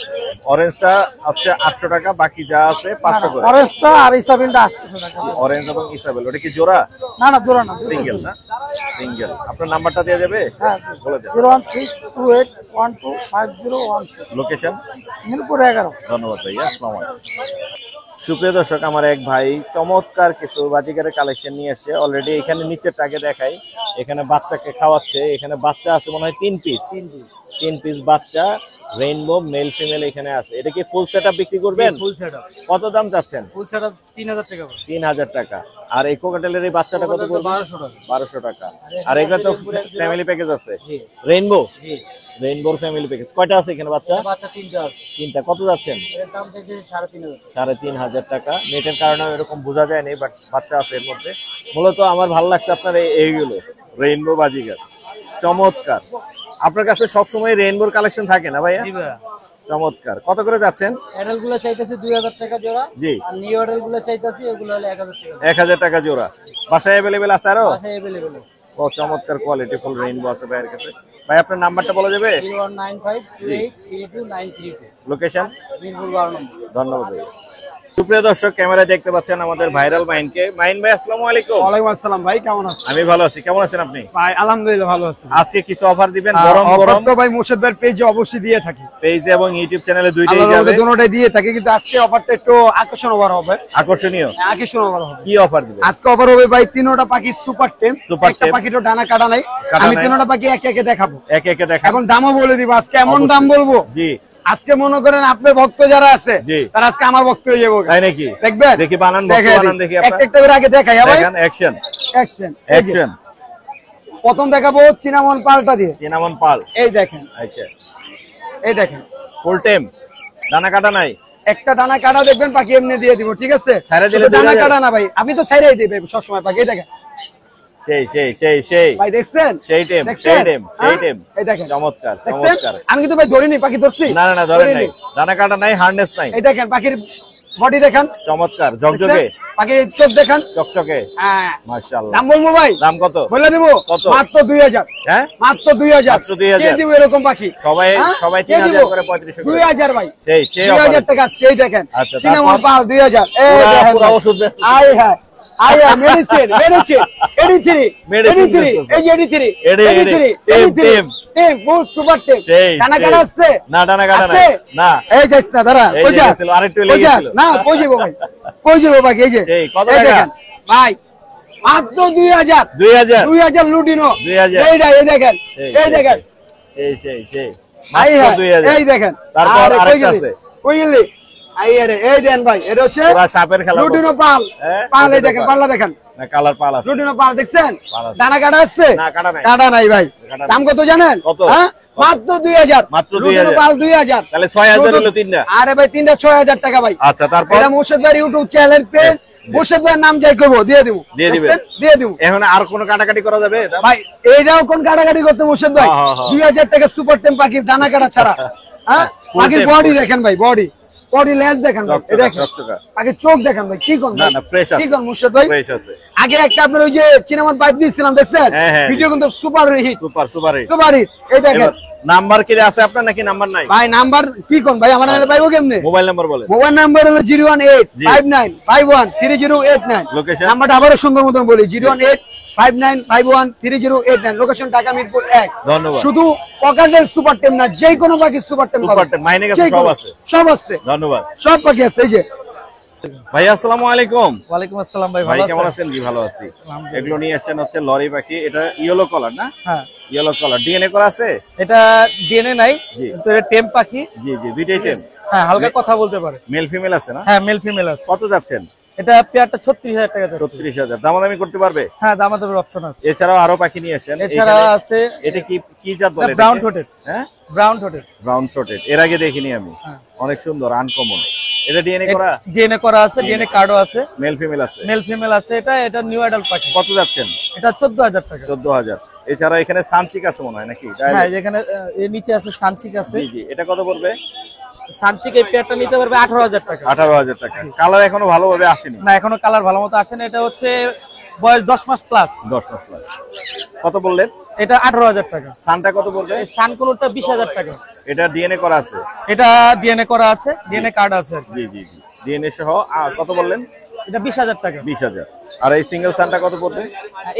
অরেঞ্জটা হচ্ছে 800 টাকা, বাকি যা আছে 500 করে। অরেঞ্জটা আর ইসাবেলটা 800 টাকা। অরেঞ্জ এবং ইসাবেল ওটা কি জোড়া? না না, জোড়া না, সিঙ্গেল না? সিঙ্গেল। আপনার নাম্বারটা দেওয়া যাবে? হ্যাঁ, বলে দেন। 01628125016। লোকেশন? মিরপুর 11। ধন্যবাদ ভাইয়া, আসসালামু আলাইকুম। সুপ্রিয় দর্শক, আমার এক ভাই চমৎকার কিছু বাজিকারের কালেকশন নিয়ে আসছে। অলরেডি এখানে নিচের টাকে দেখাই, এখানে বাচ্চাকে খাওয়াচ্ছে। এখানে বাচ্চা আছে মনে হয় 3 পিস, 3 পিস বাচ্চা, রেইনবো মেল ফিমেল এখানে আছে। এটা কি ফুল সেটআপ বিক্রি করবেন? Full setup. কত দাম চাচ্ছেন? ফুল সেটআপ 3000 টাকা করে। 3000 টাকা। আর এই কোকাটেলের এই বাচ্চাটা কত পড়বে? 1200 টাকা। 1200 টাকা। আর এগুলো তো ফ্যামিলি প্যাকেজ আছে। জি রেইনবো, জি। রেইনবোর ফ্যামিলি প্যাকেজ কয়টা আছে এখানে বাচ্চা? বাচ্চা 3টা আছে। 3টা। কত যাচ্ছেন? এর দাম থেকে 3500। 3500 টাকা। নেটের কারণে এরকম বোঝা যায়নি, বাট বাচ্চা আছে এর মধ্যে। মূলত আমার ভালো লাগছে আপনার এইগুলো রেইনবো বাজিগার, চমৎকার। আপনার কাছে সবসময় রেইনবোর কালেকশন থাকে না ভাইয়া? জি ভাই। চমৎকার। কত করে যাচ্ছেন? অ্যাডাল্ট গুলো চাইতেছি 2000 টাকা জোড়া। জি, আর নিউ অ্যাডাল্ট গুলো চাইতেছি এগুলো হলো 1000 টাকা। 1000 টাকা জোড়া। বাসায় অ্যাভেলেবেল আছে আরো? বাসায় अवेलेबल আছে। ও চমৎকার কোয়ালিটি ফুল রেইনবো আছে ভাইয়ের কাছে। ভাই আপনার নাম্বারটা বলা যাবে? 01952832932। লোকেশন? মিরপুর 12 নম্বর। ধন্যবাদ ভাই। সুপ্রিয় দর্শক, ক্যামেরায় দেখতে পাচ্ছেন আমাদের ভাইরাল মাইনকে। মাইন ভাই আসসালামু আলাইকুম। ওয়ালাইকুম আসসালাম ভাই, কেমন আছেন? আমি ভালো আছি, কেমন আছেন আপনি? ভাই আলহামদুলিল্লাহ ভালো আছি। আজকে কিছু অফার দিবেন গরম গরম? তো ভাই মোর্শেদ ভাইয়ের পেজে অবশ্যই দিয়ে থাকি, পেজে এবং ইউটিউব চ্যানেলে দুইটাই আল্লাহর যাবে। রহমতে দুটোটাই দিয়ে থাকি, কিন্তু আজকে অফারটা একটু আকর্ষণ অফার হবে। আকর্ষণীয় আকর্ষণ অফার হবে। কি অফার দিবেন? আজকে অফার হবে ভাই তিনোটা পাখি সুপার টেম। সুপার একটা টেম। পাখিটা ডানা কাটা নাই, কাটা আমি নাই। তিনোটা পাখি একে একে দেখাবো একে একে দেখান। এবং দামও বলে দিব। আজকে এমন অবশ্যই। দাম বলবো, জি। আজকে মনে করেন আপনার ভক্ত যারা আছে জি। তারা আজকে আমার ভক্ত হয়ে যাবো। তাই নাকি? দেখবেন? দেখি বানান, ভক্ত দেখাই বানান দিই। দেখি আপনার। একটা একটা করে আগে দেখাই ভাই। দেখান, অ্যাকশন অ্যাকশন। এই যে, অ্যাকশন। প্রথম দেখাবো চিনামন পাল্টা দিয়ে। চিনামন পাল। এই দেখেন, আচ্ছা, এই দেখেন, ফুল টাইম, দানা কাটা নাই? একটা ডানা কাটা দেখবেন পাখি এমনি দিয়ে দিব, ঠিক আছে? ছাইড়া দিলে শুধু ডানা 2000? কাটা না ভাই, আমি তো ছাইড়াই দিই ভাই সবসময় পাখি। এই দেখেন সেই সেই সেই সেই ভাই, দেখছেন? সেই টেম, দেখছেন? সেই টেম, সেই হ্যাঁ? টেম। এই দেখেন, চমৎকার দেখছেন? চমৎকার। আমি কিন্তু ভাই ধরিনি, পাখি ধরছি। না না না, ধরেন ধরিনি। নাই, দানা কাটা নাই, হার্নেস নাই। এই দেখেন পাখির বডি দেখেন, চমৎকার, ঝকঝকে, দেখছেন? পাখির চোখ দেখেন। চকচকে। হ্যাঁ, মাশাআল্লাহ। দাম বলবো ভাই? দাম কত? বলে দিব কত? মাত্র 2000। হ্যাঁ, মাত্র 2000। মাত্র 2000 কে দিব এরকম পাখি? সবাই হ্যাঁ? সবাই কে 3000 দিব? করে 3500 করে। 2000 ভাই, সেই সেই 2000 অফার। টাকা আজকে। এই দেখেন আচ্ছা, সিনেমা তারপর? পাল 2000। এই পুরা- দেখেন পুরা ভাই। ওষুধ বেচতেছে। আয় হ্যাঁ, আয় হ্যাঁ, মেডিসিন মেডিসিন 83 Medicine 83 বেচতেছে। এই যে 83 এডি, এডি, 83 টেম, 83 টেম। টেম ফুল সুপার টেম। সেই, কানা সেই। কাটা আছে? না, ডানা কাটা আছে? নাই। না। এই যাস না, দাঁড়া, এই কই যে যাস? গেছিল, আরেকটু কই লেগে যাস? গেছিল। না, কই যাবো ভাই, কই যাবো ভাই? এই যে সেই, কত এই টাকা? দেখেন ভাই, মাত্র 2000 2000 2000 লুটিনো। 2000 এইটা, এই দেখেন, সেই, এই সেই, দেখেন, সেই সেই সেই আই মাত্র হ্যাঁ, 2000। এই দেখেন। তারপর আরে কই আরেকটা গেলি? আছে। কই গেলি? আই আরে, এই দেন ভাই, এটা হচ্ছে পুরা সাপের খেলা। লুটিনো পাল। হ্যাঁ, পাল এই লুটিনো দেখেন, পাল। পাল্লা দেখেন, না, কালার পাল আছে। লুটিনো পাল দেখছেন? পাল আছে। দানা কাটা আছে? না, কাটা নাই। কাটা নাই ভাই। কাটা নাই। দাম কত জানেন? কত? হ্যাঁ? মাত্র 2000। মাত্র লুটিনো 2000 পাল 2000। তাহলে 6000 হলো তিনটা। আরে ভাই, তিনটা 6000 টাকা ভাই। আচ্ছা, তারপর এটা মোর্শেদ ভাই ইউটিউব চ্যানেল পেজ, মোর্শেদ ভাইয়ের নাম যাই করবো দিয়ে দিব। দিয়ে দিবেন। দেখছেন? দিয়ে দিব এখন আর কোনো কাটাকাটি করা যাবে? ভাই। এইটাও কোন কাটাকাটি করতে মোর্শেদ ভাই? হ্যাঁ, হ্যাঁ, হ্যাঁ। 2000 টাকা সুপার টেম পাখির দানা কাটা ছাড়া। হ্যাঁ, Full পাখির টেম, বডি full দেখেন ভাই, বডি বডি লেজ দেখেন ভাই, চকচকা, এই দেখেন চকচকা। পাখির চোখ দেখেন ভাই, কি কোন না না, ফ্রেশ আছে, কি কোন মোর্শেদ ভাই? ফ্রেশ আছে। আগে একটা আপনার ওই যে সিনেমার পাইপ দিয়েছিলাম, দেখছেন? হ্যাঁ, হ্যাঁ। ভিডিও কিন্তু super hit, super super hit. Super hit. এই দেখেন নাম্বার কি আছে আপনার নাকি নাম্বার নাই? ভাই, নাম্বার কি কোন ভাই? আমার নাম্বার পাইবো কেমনে? মোবাইল নাম্বার বলেন। মোবাইল নাম্বার হলো 01859513089। লোকেশন? নাম্বারটা আবারও সুন্দর মতন বলি, 01859513089। লোকেশন ঢাকা মিরপুর 1। ধন্যবাদ। শুধু পকাটের সুপার টেম না, যে কোনো পাখির সুপার টেম সুপার টেম, মাইনে কাছে সব আছে। সব আছে, ধন্যবাদ সব পাখি আছে। এই যে ভাই, আসসালামু আলাইকুম। ওয়ালাইকুম আসসালাম ভাই, ভাই কেমন আছেন? জি ভালো আছি। এগুলো নিয়ে আসছেন হচ্ছে লরি পাখি, এটা ইয়েলো কালার না? হ্যাঁ, ইয়েলো কালার, ডিএনএ করা আছে? এটা ডিএনএ নাই, জি। কিন্তু এটা টেম পাখি। জি জি, দুইটাই টেম। হ্যাঁ, হালকা কথা বলতে পারে। মেল ফিমেল আছে না? হ্যাঁ, মেল ফিমেল আছে। কত যাচ্ছেন? এটা পেয়ারটা 36000 টাকা যাচ্ছে। 36000। দামাদামি করতে পারবে? হ্যাঁ, দামাদামের অপশন আছে। এছাড়াও আরো পাখি নিয়ে আসছেন। এছাড়া এখানে- আছে এটা কি কি জাত বলে? ব্রাউন এটাকে? ঠোঁটের। হ্যাঁ, ব্রাউন ঠোঁটের। ব্রাউন থ্রোটেড, এর আগে দেখিনি আমি। হ্যাঁ। অনেক সুন্দর, আনকমন। এটা ডিএনএ করা? ডিএনএ করা আছে, ডিএনএ কার্ডও আছে, মেল ফিমেল আছে? মেল ফিমেল আছে। এটা নিউ অ্যাডাল্ট পাখি। কত যাচ্ছেন? এটা 14,000 টাকা। 14,000। এছাড়া এখানে সানচিক আছে মনে হয় নাকি? হ্যাঁ, যেখানে এর নিচে আছে সানচিক আছে। জি জি, এটা কত পড়বে? সানচিক এই পেয়ারটা নিতে পারবে 18,000 টাকা। 18,000 টাকা। কালার এখনো ভালোভাবে আসেনি? না, এখনো কালার ভালো মতো আসেনি। এটা হচ্ছে বয়স 10 মাস প্লাস। 10 মাস প্লাস। কত বললেন? এটা 18,000 টাকা। সানটা কত পড়বে? এই সানকুলোরটা 20,000 টাকা। এটা ডিএনএ করা আছে? এটা ডিএনএ করা আছে, ডিএনএ কার্ড আছে। জি জি জি, ডিএনএ সহ। আর কত বললেন? এটা 20,000 টাকা। 20,000। আর এই সিঙ্গেল সানটা কত পড়বে?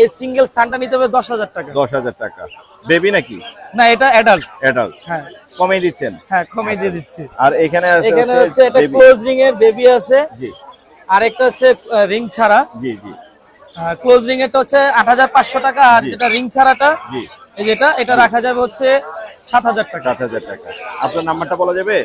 এই সিঙ্গেল সানটা নিতে হবে 10,000 টাকা। 10,000 টাকা। বেবি নাকি? না, এটা অ্যাডাল্ট। অ্যাডাল্ট। হ্যাঁ কমে দিচ্ছেন? হ্যাঁ, কমে দিয়ে দিচ্ছি। আর এখানে আছে এখানে হচ্ছে এটা baby। ক্লোজ রিং এর বেবি আছে, জি আর একটা হচ্ছে রিং ছাড়া। জি জি ক্লোজ রিং এরটা হচ্ছে 8,500 টাকা, আর জি। যেটা রিং ছাড়াটা জি, এই এটা রাখা যাবে হচ্ছে 7,000 টাকা। 7,000 টাকা। আপনার নাম্বারটা বলা যাবে?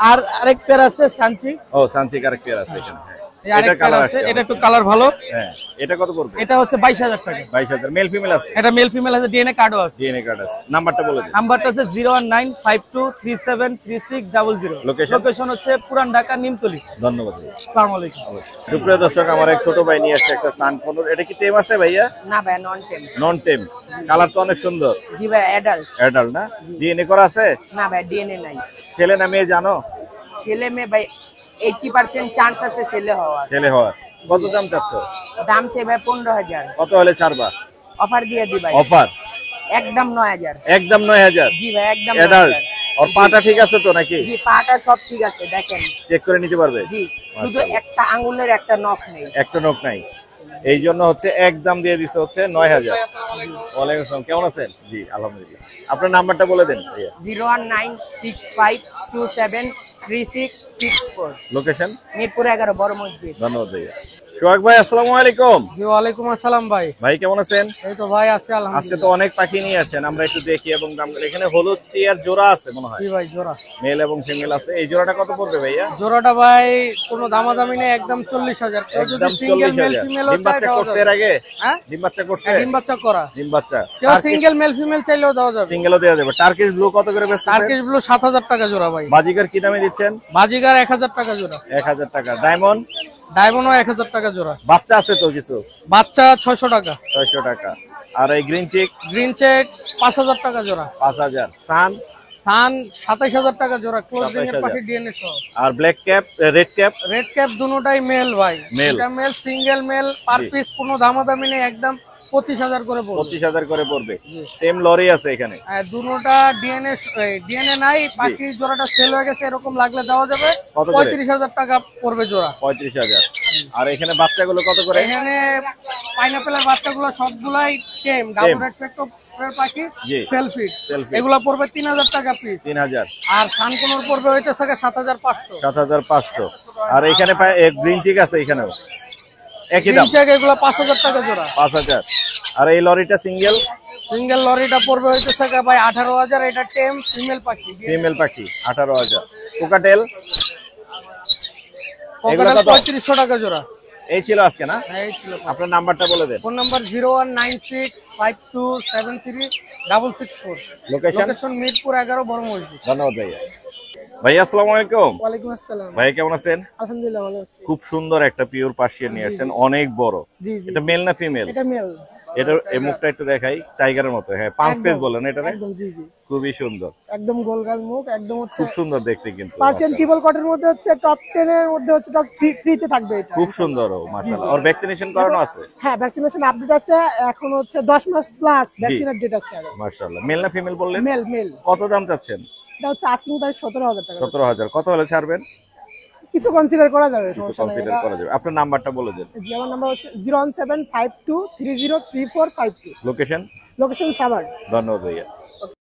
আর আরেক পেয়ার আছে সানচি, ও, সানচিক আরেক পেয়ার আছে এখানে। এই আরেক এটা পেয়ার কালার আছে, আছে? এটা একটু কালার ভালো। হ্যাঁ, এটা কত পড়বে? এটা হচ্ছে 22,000 টাকা। 22,000। মেল ফিমেল আছে? এটা মেল ফিমেল আছে, ডিএনএ কার্ডও আছে। ডিএনএ কার্ড আছে। নাম্বারটা বলে দিন। নাম্বারটা হচ্ছে 01952373600। Location? লোকেশন হচ্ছে পুরান ঢাকা নিমতলি। ধন্যবাদ। আসসালামু আলাইকুম। সুপ্রিয় দর্শক, আমার এক ছোট ভাই নিয়ে আসছে একটা সানকনুর। এটা কি টেম আছে ভাইয়া? না ভাই, নন টেম। নন টেম। কালার তো অনেক সুন্দর। জি ভাই, অ্যাডাল্ট। অ্যাডাল্ট না? ডিএনএ করা আছে? না ভাই, ডিএনএ নাই। ছেলে না মেয়ে জানো? ছেলে মেয়ে ভাই 80% চান্স আছে ছেলে হওয়ার। ছেলে হওয়ার। কত দাম চাচ্ছ? দাম চাই ভাই 15,000। কত হলে ছাড়বা? অফার দিয়ে দি ভাই, অফার একদম 9,000। একদম 9,000। জি ভাই, একদম অ্যাডাল্ট। 9,000। আর পাটা ঠিক আছে তো নাকি? জি, পাটা সব ঠিক আছে, দেখেন। চেক করে নিতে পারবে? জি, শুধু একটা আঙ্গুলের একটা নখ নেই। একটা নখ নাই, এই জন্য হচ্ছে একদম দিয়ে দিছে হচ্ছে 9,000। ওয়ালাইকুম আসসালাম, কেমন আছেন? জি আলহামদুলিল্লাহ। আপনার নাম্বারটা বলে দেন ভাইয়া। 01965273664। লোকেশন? মিরপুর 11 বড় মসজিদ। ধন্যবাদ ভাইয়া। সোহাগ ভাই, আসসালামু আলাইকুম। জি, ওয়ালাইকুম আসসালাম ভাই। ভাই কেমন আছেন? এই তো ভাই আছে আজকে আলহামদুলিল্লাহ। তো অনেক পাখি নিয়ে আসেন, আমরা একটু দেখি এবং দাম। এখানে হলুদ টিয়ার জোড়া আছে মনে হয়, জি ভাই, জোড়া। মেল এবং ফিমেল আছে। এই জোড়াটা কত পড়বে ভাইয়া? জোড়াটা ভাই কোনো দামাদামি নেই, একদম 40,000। কেউ যদি একদম সিঙ্গেল মেল 40,000। ফিমেল ডিম বাচ্চা করছে এর আগে? হ্যাঁ, ডিম বাচ্চা করছে? ডিম বাচ্চা করা। ডিম বাচ্চা। কেউ সিঙ্গেল মেল ফিমেল চাইলেও দেওয়া যাবে। সিঙ্গেলও দেওয়া যাবে। টার্কিশ ব্লু কত করে বেচছেন? টার্কিশ ব্লু 7,000 টাকা জোড়া ভাই। বাজিকার কি দামে দিচ্ছেন? বাজিগার 1,000 টাকা জোড়া। 1,000 টাকা। ডায়মন্ড? ডায়মন্ডও 1,000 টাকা জোড়া। বাচ্চা আছে তো কিছু? বাচ্চা 600 টাকা। 600 টাকা। আর এই গ্রিন চিক? গ্রিন চেক 5,000 টাকা জোড়া। 5,000। সান? সান 27,000 টাকা জোড়া, ক্লোজ রিং এর 27,000। পাখি ডিএনএ সহ। আর black cap, red cap? Red cap দুটোটাই মেল ভাই। Male। এটা মেল, সিঙ্গেল মেল, পার জি। পিস কোনো দামাদামি নেই, একদম 25,000 করে পড়বে। 25,000 করে পড়বে। টেম লরি আছে এখানে? দুটোটা ডিএনএ নাই, পাখি জোড়াটা সেল হয়ে গেছে, এরকম লাগলে দেওয়া যাবে। কত করে? 35,000 টাকা পড়বে জোড়া। 35,000। আর এখানে বাচ্চাগুলো কত করে? এখানে পাইনাপেলের বাচ্চাগুলো সবগুলাই টেম, ডাবল রেড ফ্যাক্টরের পাখি, জি। সেলফি। Selfie। এগুলো পড়বে 3,000 টাকা পিস। 3,000। আর সানকোনোর পড়বে হইতেছে 7,500। 7,500। আর এখানে গ্রিন চিক আছে এখানেও একই দাম? গ্রিন চেক এগুলো 5,000 টাকা জোড়া। 5,000। আর এই লরিটা সিঙ্গেল? সিঙ্গেল লরিটা পড়বে হইতেছে ভাই 18,000। এটা টেম ফিমেল পাখি। ফিমেল পাখি 18,000। কোকাটেল? এগুলো কোকাটেল কত? 3500 টাকা জোড়া। এই ছিল আজকে না? এই ছিল। আপনার নাম্বারটা বলে দেন। Phone number 01965273664। Location? Location Mirpur 11 বড় মসজিদ। ধন্যবাদ ভাইয়া। ভাইয়া আসসালামু আলাইকুম। ওয়ালাইকুম আসসালাম। ভাইয়া কেমন আছেন? আলহামদুলিল্লাহ ভালো আছি। খুব সুন্দর একটা পিওর পার্সিয়ান নিয়ে আসছেন, অনেক বড়। জি জি। এটা মেল না ফিমেল? এটা মেল। এটার এই মুখটা একটু দেখাই, টাইগারের মতো। হ্যাঁ, 5 পেজ বলেন এটা না? একদম জি জি। খুবই সুন্দর, একদম গোলগাল মুখ, একদম হচ্ছে খুব সুন্দর দেখতে কিন্তু। পার্সিয়ান ট্রিপল কোটের মধ্যে হচ্ছে টপ 10 এর মধ্যে হচ্ছে টপ 3 তে থাকবে এটা। খুব সুন্দর মাশাআল্লাহ। আর ভ্যাকসিনেশন করানো আছে? হ্যাঁ, ভ্যাকসিনেশন আপডেট আছে, এখন হচ্ছে 10 মাস প্লাস ভ্যাকসিনের ডেট আছে। মাশাআল্লাহ। মেল না ফিমেল বললেন? Male male. কত দাম চাচ্ছেন? এটা হচ্ছে আস্কিং প্রাইস 17,000 টাকা। 17,000। কত হলে ছাড়বেন? কিছু কনসিডার করা যাবে, কিছু সমস্যা নাই। কনসিডার করা যাবে। আপনার নাম্বারটা বলে দেন। জি, আমার নাম্বার হচ্ছে 01752303452। লোকেশন? লোকেশন সাভার। ধন্যবাদ ভাইয়া।